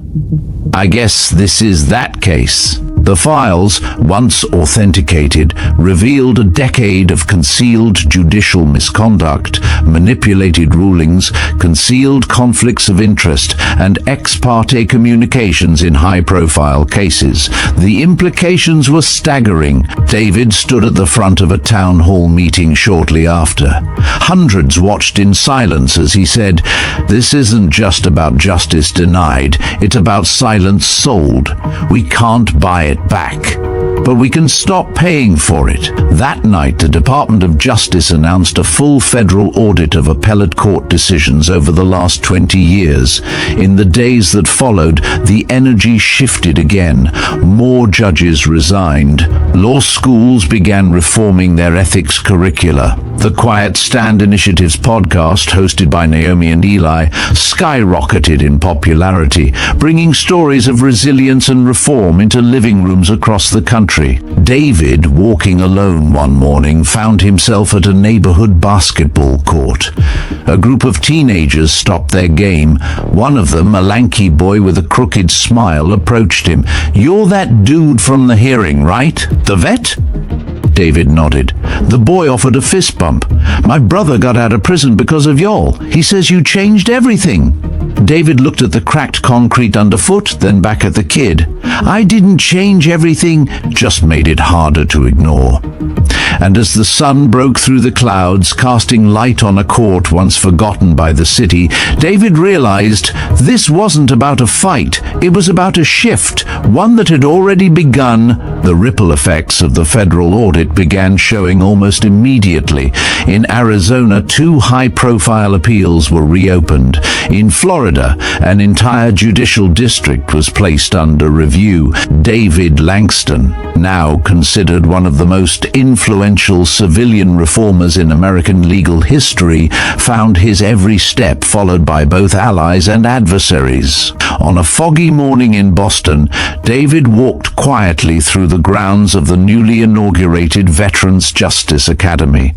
I guess this is that case." The files, once authenticated, revealed a decade of concealed judicial misconduct, misconduct, manipulated rulings, concealed conflicts of interest, and ex parte communications in high-profile cases. The implications were staggering. David stood at the front of a town hall meeting shortly after. Hundreds watched in silence as he said, "This isn't just about justice denied, it's about silence sold. We can't buy it back, but we can stop paying for it." That night, the Department of Justice announced a full federal audit of appellate court decisions over the last 20 years. In the days that followed, the energy shifted again. More judges resigned. Law schools began reforming their ethics curricula. The Quiet Stand Initiative's podcast, hosted by Naomi and Eli, skyrocketed in popularity, bringing stories of resilience and reform into living rooms across the country. David, walking alone one morning, found himself at a neighborhood basketball court. A group of teenagers stopped their game. One of them, a lanky boy with a crooked smile, approached him. "You're that dude from the hearing, right? The vet?" David nodded. The boy offered a fist bump. "My brother got out of prison because of y'all. He says you changed everything." David looked at the cracked concrete underfoot, then back at the kid. "I didn't change everything, just made it harder to ignore." And as the sun broke through the clouds, casting light on a court once forgotten by the city, David realized this wasn't about a fight. It was about a shift, one that had already begun. The ripple effects of the federal audit began showing almost immediately. In Arizona, 2 high-profile appeals were reopened. In Florida, an entire judicial district was placed under review. David Langston, now considered one of the most influential civilian reformers in American legal history, found his every step followed by both allies and adversaries. On a foggy morning in Boston, David walked quietly through the grounds of the newly inaugurated Veterans Justice Academy.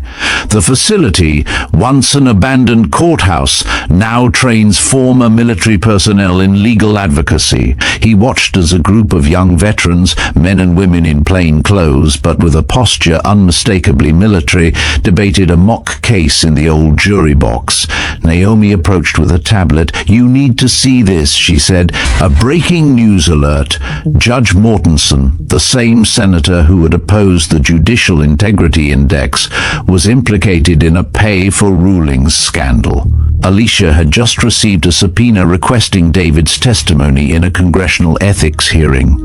The facility, once an abandoned courthouse, now trains former military personnel in legal advocacy. He watched as a group of young veterans, men and women in plain clothes but with a posture unmistakably military, debated a mock case in the old jury box. Naomi approached with a tablet. "You need to see this," she said. A breaking news alert. Judge Mortensen, the same senator who had opposed the Judicial Integrity Index, was implicated in a pay-for-rulings scandal. Alicia had just received a subpoena requesting David's testimony in a congressional ethics hearing.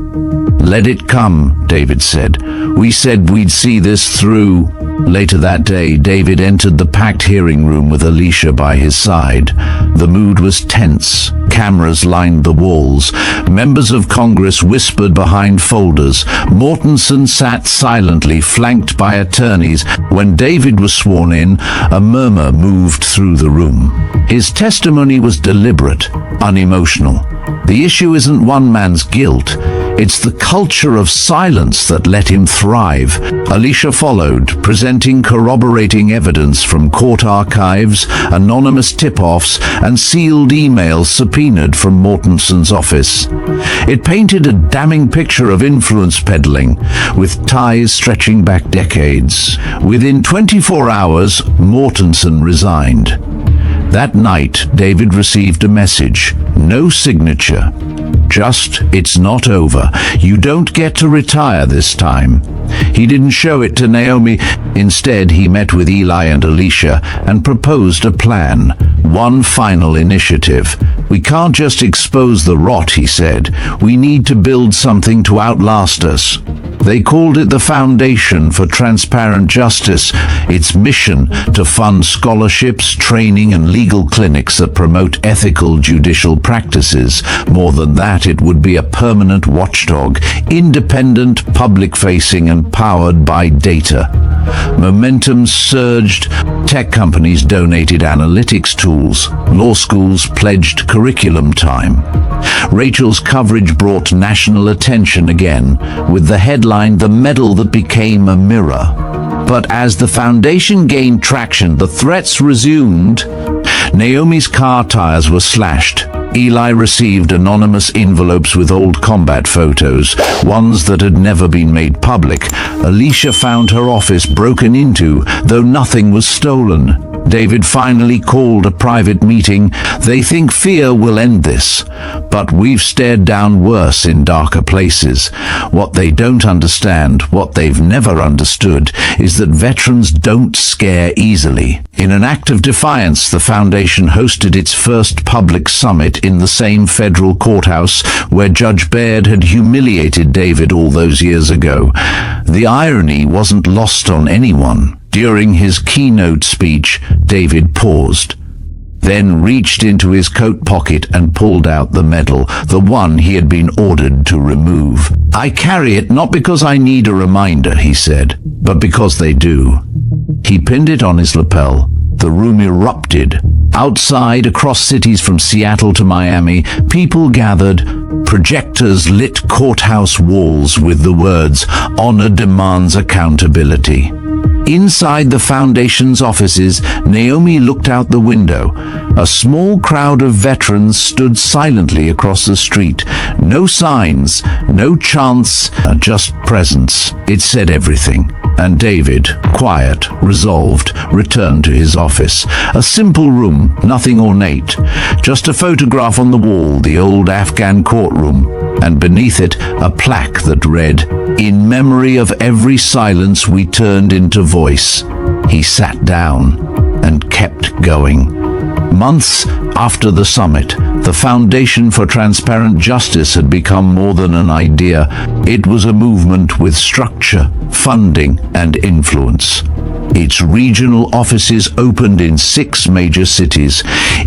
"Let it come," David said. "We said we'd see this through." Later that day, David entered the packed hearing room with Alicia by his side. The mood was tense. Cameras lined the walls. Members of Congress whispered behind folders. Mortensen sat silently, flanked by attorneys. When David was sworn in, a murmur moved through the room. His testimony was deliberate, unemotional. The issue isn't one man's guilt. It's the culture of silence that let him thrive. Alicia followed, presenting corroborating evidence from court archives, anonymous tip-offs, and sealed emails subpoenaed from Mortensen's office. It painted a damning picture of influence peddling, with ties stretching back decades. Within 24 hours, Mortensen resigned. That night, David received a message. No signature. Just, "It's not over. You don't get to retire this time." He didn't show it to Naomi. Instead, he met with Eli and Alicia and proposed a plan. One final initiative. "We can't just expose the rot," he said. "We need to build something to outlast us." They called it the Foundation for Transparent Justice. Its mission to fund scholarships, training, and legal clinics that promote ethical judicial practices. More than that, it would be a permanent watchdog, independent, public-facing, and powered by data. Momentum surged. Tech companies donated analytics tools. Law schools pledged curriculum time. Rachel's coverage brought national attention again, with the headline, "The Medal That Became a Mirror." But as the foundation gained traction, the threats resumed. Naomi's car tires were slashed. Eli received anonymous envelopes with old combat photos, ones that had never been made public. Alicia found her office broken into, though nothing was stolen. David finally called a private meeting. They think fear will end this, but we've stared down worse in darker places. What they don't understand, what they've never understood, is that veterans don't scare easily. In an act of defiance, the foundation hosted its first public summit in the same federal courthouse where Judge Baird had humiliated David all those years ago. The irony wasn't lost on anyone. During his keynote speech, David paused, then reached into his coat pocket and pulled out the medal, the one he had been ordered to remove. "I carry it not because I need a reminder," he said, "but because they do." He pinned it on his lapel. The room erupted. Outside, across cities from Seattle to Miami, people gathered. Projectors lit courthouse walls with the words, "Honor demands accountability." Inside the foundation's offices, Naomi looked out the window. A small crowd of veterans stood silently across the street. No signs, no chants, just presence. It said everything. And David, quiet, resolved, returned to his office. A simple room, nothing ornate. Just a photograph on the wall, the old Afghan courtroom, and beneath it a plaque that read, "In memory of every silence we turned into voice." He sat down and kept going. Months after the summit, the Foundation for Transparent Justice had become more than an idea. It was a movement with structure, funding, and influence. Its regional offices opened in 6 major cities,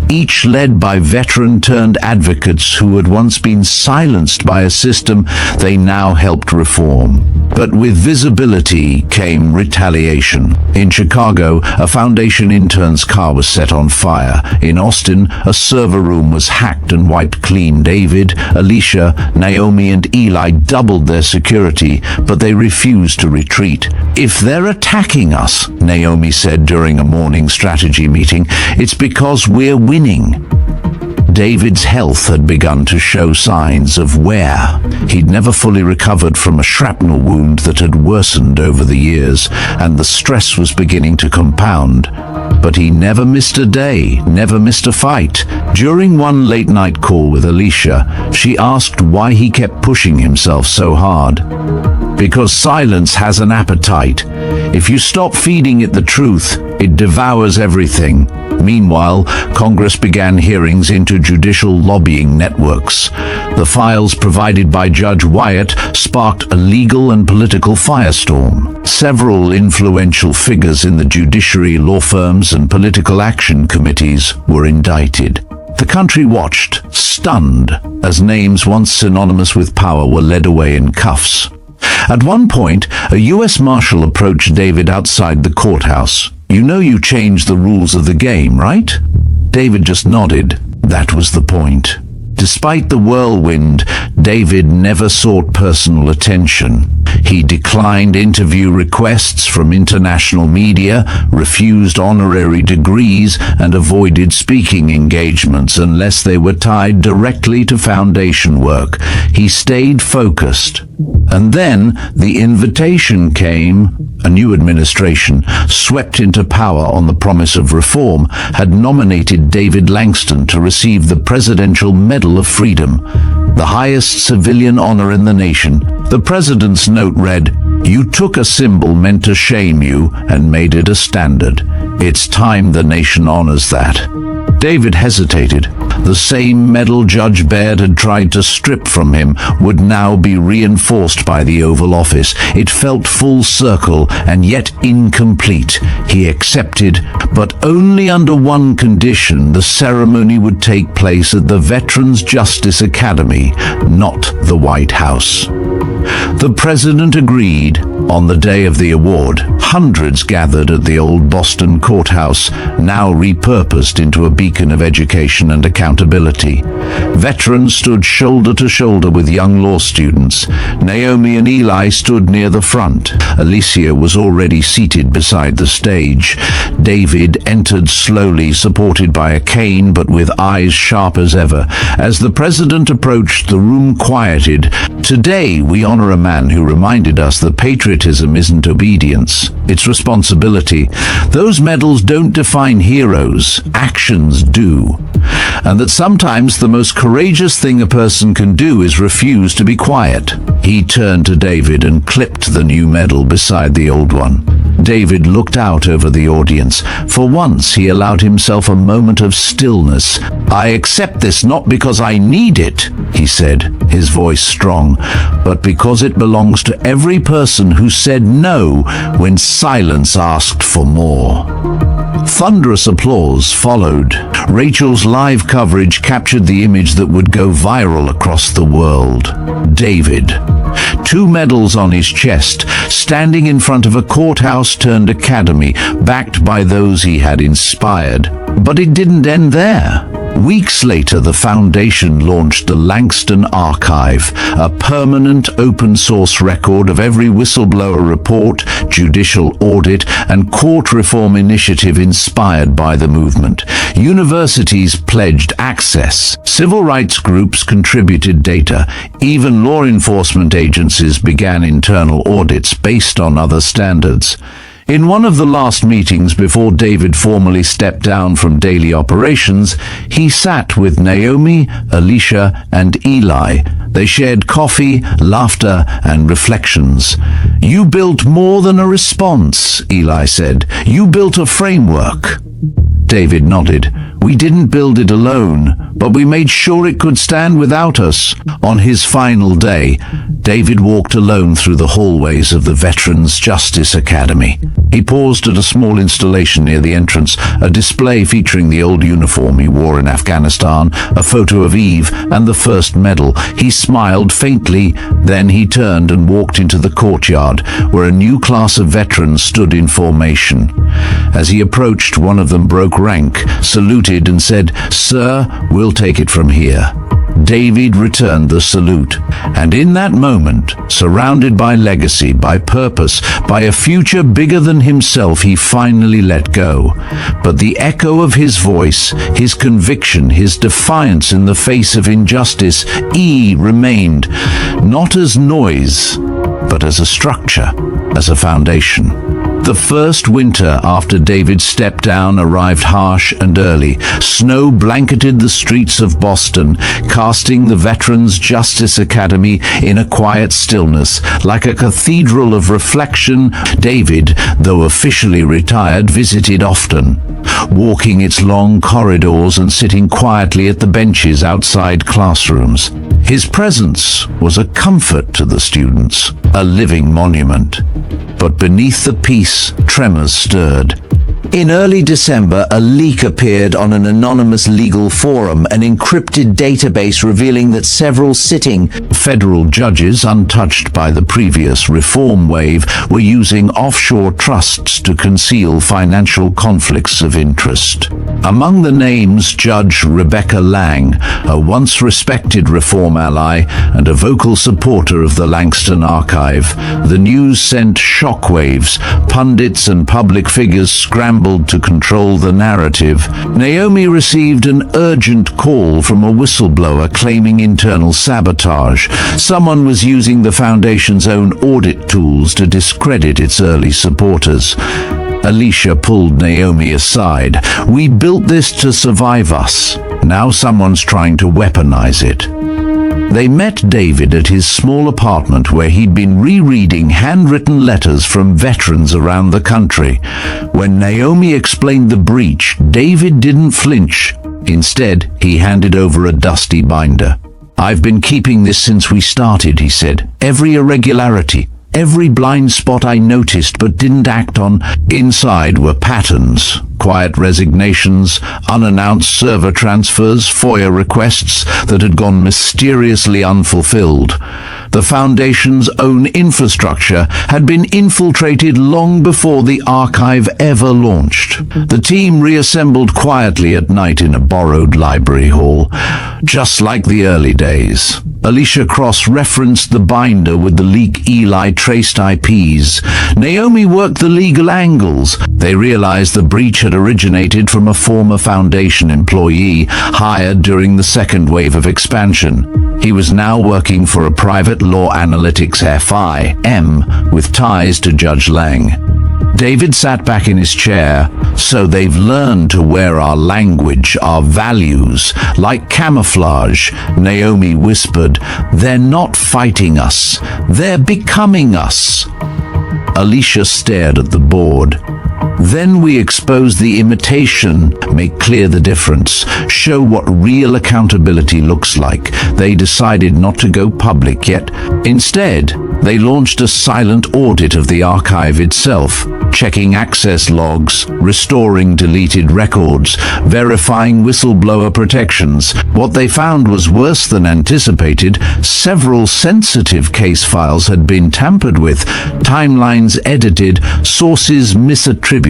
each led by veteran-turned advocates who had once been silenced by a system they now helped reform. But with visibility came retaliation. In Chicago, a Foundation intern's car was set on fire. In Austin, a server room was hacked and wiped clean. David, Alicia, Naomi, and Eli doubled their security, but they refused to retreat. "If they're attacking us," Naomi said during a morning strategy meeting, "it's because we're winning." David's health had begun to show signs of wear. He'd never fully recovered from a shrapnel wound that had worsened over the years, and the stress was beginning to compound. But he never missed a day, never missed a fight. During one late-night call with Alicia, she asked why he kept pushing himself so hard. "Because silence has an appetite. If you stop feeding it the truth, it devours everything." Meanwhile, Congress began hearings into judicial lobbying networks. The files provided by Judge Wyatt sparked a legal and political firestorm. Several influential figures in the judiciary, law firms, and political action committees were indicted. The country watched, stunned, as names once synonymous with power were led away in cuffs. At one point, a U.S. Marshal approached David outside the courthouse. "You know you changed the rules of the game, right?" David just nodded. That was the point. Despite the whirlwind, David never sought personal attention. He declined interview requests from international media, refused honorary degrees, and avoided speaking engagements unless they were tied directly to foundation work. He stayed focused. And then the invitation came. A new administration, swept into power on the promise of reform, had nominated David Langston to receive the Presidential Medal of Freedom, the highest civilian honor in the nation. The president's note read, "You took a symbol meant to shame you and made it a standard. It's time the nation honors that." David hesitated. The same medal Judge Baird had tried to strip from him would now be reinforced by the Oval Office. It felt full circle and yet incomplete. He accepted, but only under one condition: the ceremony would take place at the Veterans Justice Academy, not the White House. The president agreed. On the day of the award, hundreds gathered at the old Boston courthouse, now repurposed into a beacon of education and accountability. Veterans stood shoulder to shoulder with young law students. Naomi and Eli stood near the front. Alicia was already seated beside the stage. David entered slowly, supported by a cane but with eyes sharp as ever. As the president approached, the room quieted. "Today we honor a man man who reminded us that patriotism isn't obedience, it's responsibility. Those medals don't define heroes, actions do. And that sometimes the most courageous thing a person can do is refuse to be quiet. He turned to David and clipped the new medal beside the old one. David looked out over the audience. For once, he allowed himself a moment of stillness. "I accept this not because I need it," he said, his voice strong, "but because it belongs to every person who said no when silence asked for more." Thunderous applause followed. Rachel's live coverage captured the image that would go viral across the world. David, 2 medals on his chest, standing in front of a courthouse turned academy, backed by those he had inspired. But it didn't end there. Weeks later, the foundation launched the Langston Archive, a permanent open-source record of every whistleblower report, judicial audit, and court reform initiative inspired by the movement. Universities pledged access. Civil rights groups contributed data. Even law enforcement agencies began internal audits based on other standards. In one of the last meetings before David formally stepped down from daily operations, he sat with Naomi, Alicia, and Eli. They shared coffee, laughter, and reflections. "You built more than a response," Eli said. "You built a framework." David nodded. "We didn't build it alone, but we made sure it could stand without us." On his final day, David walked alone through the hallways of the Veterans Justice Academy. He paused at a small installation near the entrance, a display featuring the old uniform he wore in Afghanistan, a photo of Eve, and the first medal. He smiled faintly, then he turned and walked into the courtyard, where a new class of veterans stood in formation. As he approached, one of them broke rank, saluted, and said, "Sir, we'll take it from here." David returned the salute, and in that moment, surrounded by legacy, by purpose, by a future bigger than himself, he finally let go. But the echo of his voice, his conviction, his defiance in the face of injustice, remained, not as noise, but as a structure, as a foundation. The first winter after David stepped down arrived harsh and early. Snow blanketed the streets of Boston, casting the Veterans Justice Academy in a quiet stillness. Like a cathedral of reflection, David, though officially retired, visited often, walking its long corridors and sitting quietly at the benches outside classrooms. His presence was a comfort to the students, a living monument. But beneath the peace, tremors stirred. In early December, a leak appeared on an anonymous legal forum, an encrypted database revealing that several sitting federal judges, untouched by the previous reform wave, were using offshore trusts to conceal financial conflicts of interest. Among the names, Judge Rebecca Lang, a once respected reform ally and a vocal supporter of the Langston Archive. The news sent shockwaves. Pundits and public figures scrambled to control the narrative. Naomi received an urgent call from a whistleblower claiming internal sabotage. Someone was using the foundation's own audit tools to discredit its early supporters. Alicia pulled Naomi aside. "We built this to survive us. Now someone's trying to weaponize it." They met David at his small apartment where he'd been rereading handwritten letters from veterans around the country. When Naomi explained the breach, David didn't flinch. Instead, he handed over a dusty binder. "I've been keeping this since we started," he said. "Every irregularity, every blind spot I noticed but didn't act on." Inside were patterns, quiet resignations, unannounced server transfers, FOIA requests that had gone mysteriously unfulfilled. The Foundation's own infrastructure had been infiltrated long before the archive ever launched. The team reassembled quietly at night in a borrowed library hall, just like the early days. Alicia cross-referenced the binder with the leak Eli traced IPs. Naomi worked the legal angles. They realized the breach had originated from a former Foundation employee hired during the second wave of expansion. He was now working for a private law analytics FIM with ties to Judge Lang. David sat back in his chair. So they've learned to wear our language, our values, like camouflage, Naomi whispered. They're not fighting us. They're becoming us. Alicia stared at the board. Then we expose the imitation, make clear the difference, show what real accountability looks like. They decided not to go public yet. Instead, they launched a silent audit of the archive itself, checking access logs, restoring deleted records, verifying whistleblower protections. What they found was worse than anticipated. Several sensitive case files had been tampered with, timelines edited, sources misattributed.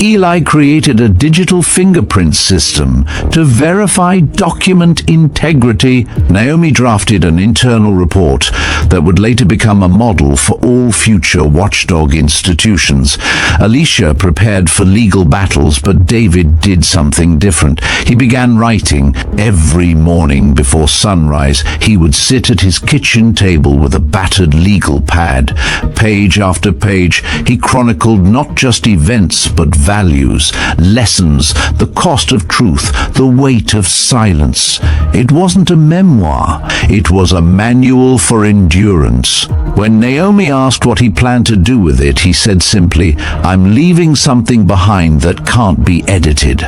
Eli created a digital fingerprint system to verify document integrity. Naomi drafted an internal report that would later become a model for all future watchdog institutions. Alicia prepared for legal battles, but David did something different. He began writing. Every morning before sunrise, he would sit at his kitchen table with a battered legal pad. Page after page, he chronicled not just events, but values, lessons, the cost of truth, the weight of silence. It wasn't a memoir. It was a manual for endurance. When Naomi asked what he planned to do with it, he said simply, I'm leaving something behind that can't be edited.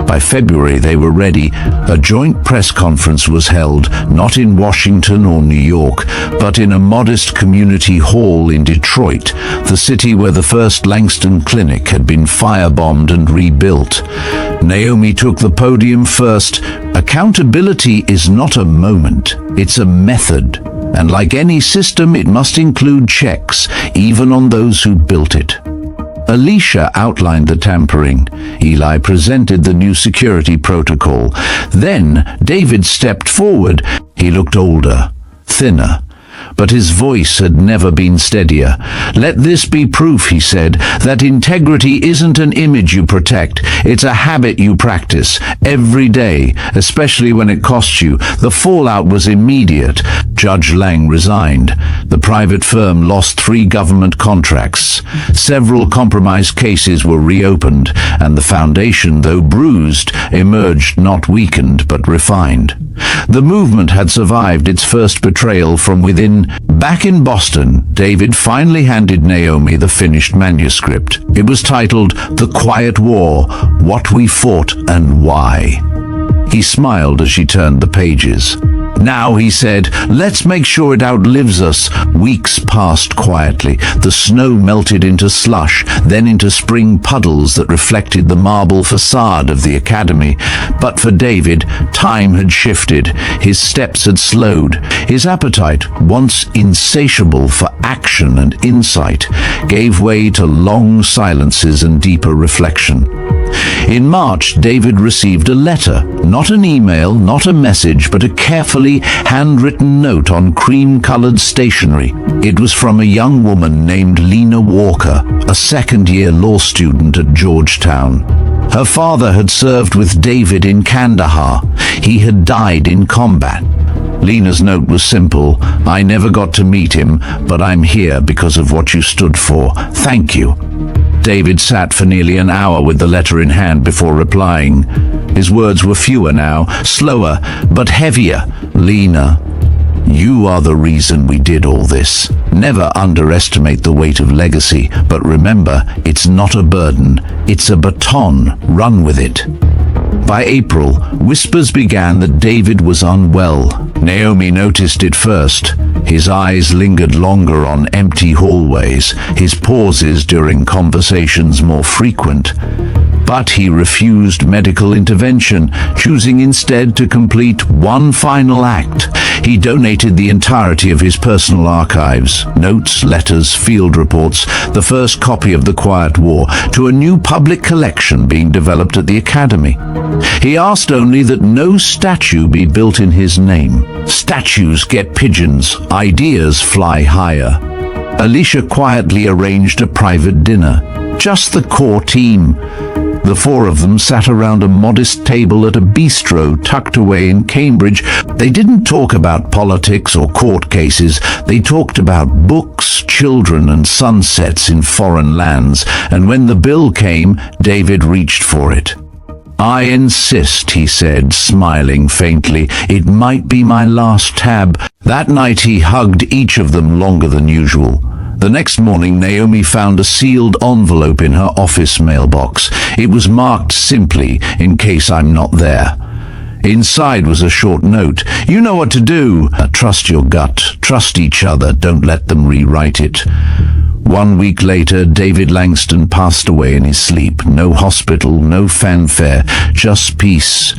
By February, they were ready. A joint press conference was held, not in Washington or New York, but in a modest community hall in Detroit, the city where the first Langston clinic had been firebombed and rebuilt. Naomi took the podium first. Accountability is not a moment, it's a method. And like any system, it must include checks, even on those who built it. Alicia outlined the tampering. Eli presented the new security protocol. Then David stepped forward. He looked older, thinner, but his voice had never been steadier. Let this be proof, he said, that integrity isn't an image you protect. It's a habit you practice every day, especially when it costs you. The fallout was immediate. Judge Lang resigned. The private firm lost 3 government contracts. Several compromised cases were reopened, and the foundation, though bruised, emerged not weakened but refined. The movement had survived its first betrayal from within. Back in Boston, David finally handed Naomi the finished manuscript. It was titled The Quiet War: What We Fought and Why. He smiled as she turned the pages. Now, he said, let's make sure it outlives us. Weeks passed quietly. The snow melted into slush, then into spring puddles that reflected the marble facade of the academy. But for David, time had shifted. His steps had slowed. His appetite, once insatiable for action and insight, gave way to long silences and deeper reflection. In March, David received a letter, not an email, not a message, but a carefully handwritten note on cream-colored stationery. It was from a young woman named Lena Walker, a second-year law student at Georgetown. Her father had served with David in Kandahar. He had died in combat. Lena's note was simple. I never got to meet him, but I'm here because of what you stood for. Thank you. David sat for nearly an hour with the letter in hand before replying. His words were fewer now, slower, but heavier. Lena, you are the reason we did all this. Never underestimate the weight of legacy, but remember, it's not a burden. It's a baton. Run with it. By April, whispers began that David was unwell. Naomi noticed it first. His eyes lingered longer on empty hallways, his pauses during conversations more frequent. But he refused medical intervention, choosing instead to complete one final act. He donated the entirety of his personal archives, notes, letters, field reports, the first copy of The Quiet War, to a new public collection being developed at the Academy. He asked only that no statue be built in his name. Statues get pigeons, ideas fly higher. Alicia quietly arranged a private dinner. Just the core team. The four of them sat around a modest table at a bistro tucked away in Cambridge. They didn't talk about politics or court cases. They talked about books, children, and sunsets in foreign lands. And when the bill came, David reached for it. "I insist," he said, smiling faintly. "It might be my last tab." That night he hugged each of them longer than usual. The next morning, Naomi found a sealed envelope in her office mailbox. It was marked simply, "In case I'm not there." Inside was a short note. "You know what to do. Trust your gut. Trust each other. Don't let them rewrite it." 1 week later, David Langston passed away in his sleep. No hospital, no fanfare, just peace.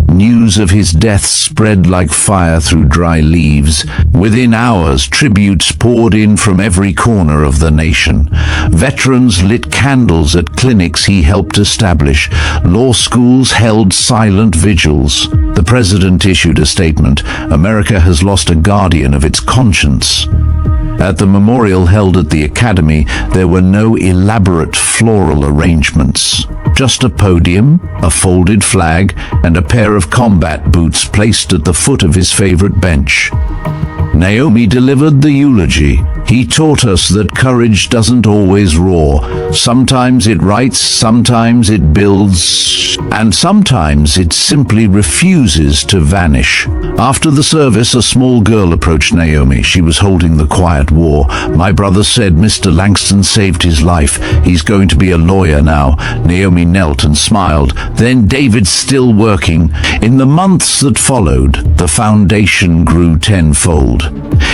News of his death spread like fire through dry leaves. Within hours, tributes poured in from every corner of the nation. Veterans lit candles at clinics he helped establish. Law schools held silent vigils. The president issued a statement. America has lost a guardian of its conscience. At the memorial held at the Academy, there were no elaborate floral arrangements. Just a podium, a folded flag, and a pair of combat boots placed at the foot of his favorite bench. Naomi delivered the eulogy. He taught us that courage doesn't always roar. Sometimes it writes, sometimes it builds, and sometimes it simply refuses to vanish. After the service, a small girl approached Naomi. She was holding The Quiet War. "My brother said Mr. Langston saved his life. He's going to be a lawyer now." Naomi knelt and smiled. "Then David's still working." In the months that followed, the foundation grew tenfold.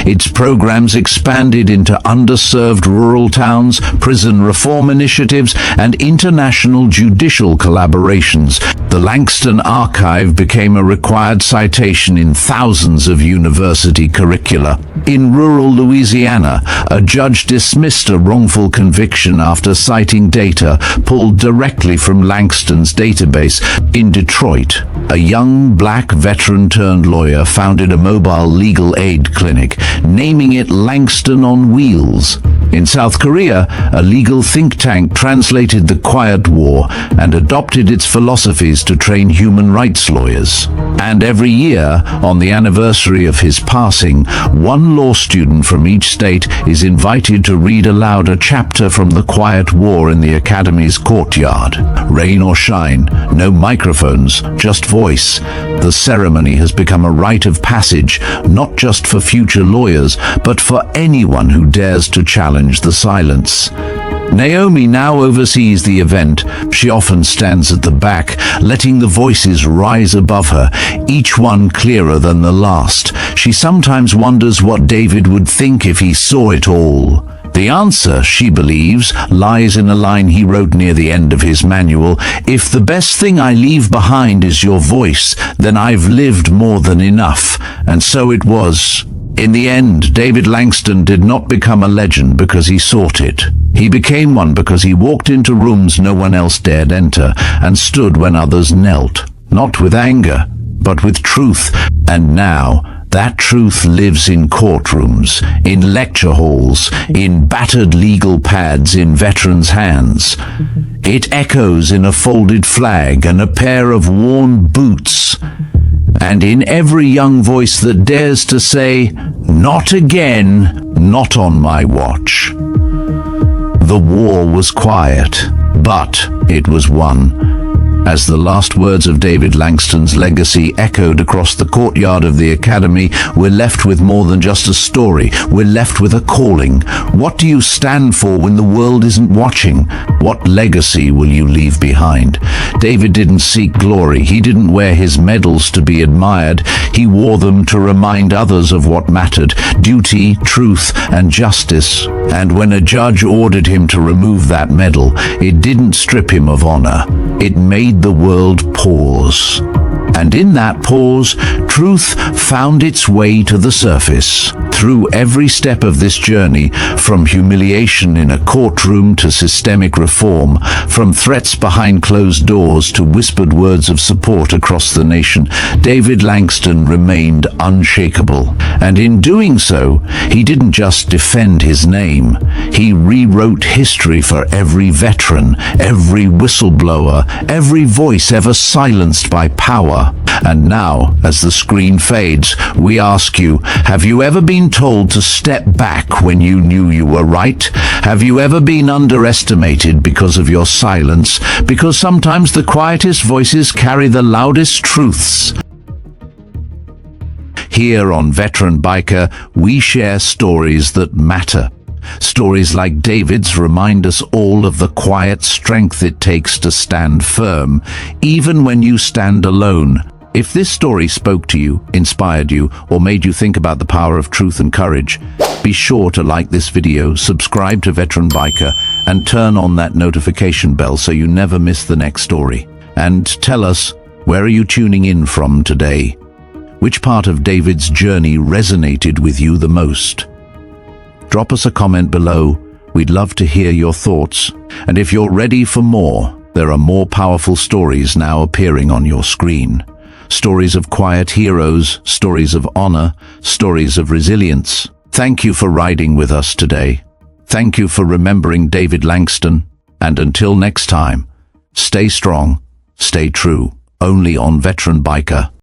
Its programs expanded into underserved rural towns, prison reform initiatives, and international judicial collaborations. The Langston Archive became a required citation in thousands of university curricula. In rural Louisiana, a judge dismissed a wrongful conviction after citing data pulled directly from Langston's database. In Detroit, a young black veteran-turned-lawyer founded a mobile legal aid clinic, naming it Langston on Wheels. In South Korea, a legal think tank translated The Quiet War and adopted its philosophies to train human rights lawyers. And every year, on the anniversary of his passing, one law student from each state is invited to read aloud a chapter from The Quiet War in the Academy's courtyard. Rain or shine, no microphones, just voice. The ceremony has become a rite of passage, not just for future lawyers, but for anyone who dares to challenge the silence. Naomi now oversees the event. She often stands at the back, letting the voices rise above her, each one clearer than the last. She sometimes wonders what David would think if he saw it all. The answer, she believes, lies in a line he wrote near the end of his manual. "If the best thing I leave behind is your voice, then I've lived more than enough." And so it was. In the end, David Langston did not become a legend because he sought it. He became one because he walked into rooms no one else dared enter and stood when others knelt, not with anger, but with truth. And now, that truth lives in courtrooms, in lecture halls, in battered legal pads in veterans' hands. It echoes in a folded flag and a pair of worn boots, and in every young voice that dares to say, "Not again, not on my watch." The war was quiet, but it was won. As the last words of David Langston's legacy echoed across the courtyard of the academy, we're left with more than just a story. We're left with a calling. What do you stand for when the world isn't watching? What legacy will you leave behind? David didn't seek glory. He didn't wear his medals to be admired. He wore them to remind others of what mattered: duty, truth, and justice. And when a judge ordered him to remove that medal, it didn't strip him of honor. It made the world pause. And in that pause, truth found its way to the surface. Through every step of this journey, from humiliation in a courtroom to systemic reform, from threats behind closed doors to whispered words of support across the nation, David Langston remained unshakable. And in doing so, he didn't just defend his name. He rewrote history for every veteran, every whistleblower, every voice ever silenced by power. And now, as the screen fades, we ask you, have you ever been told to step back when you knew you were right? Have you ever been underestimated because of your silence? Because sometimes the quietest voices carry the loudest truths. Here on Veteranbiker, we share stories that matter. Stories like David's remind us all of the quiet strength it takes to stand firm, even when you stand alone. If this story spoke to you, inspired you, or made you think about the power of truth and courage, be sure to like this video, subscribe to Veteranbiker, and turn on that notification bell so you never miss the next story. And tell us, where are you tuning in from today? Which part of David's journey resonated with you the most? Drop us a comment below. We'd love to hear your thoughts. And if you're ready for more, there are more powerful stories now appearing on your screen. Stories of quiet heroes, stories of honor, stories of resilience. Thank you for riding with us today. Thank you for remembering David Langston. And until next time, stay strong, stay true, only on Veteranbiker.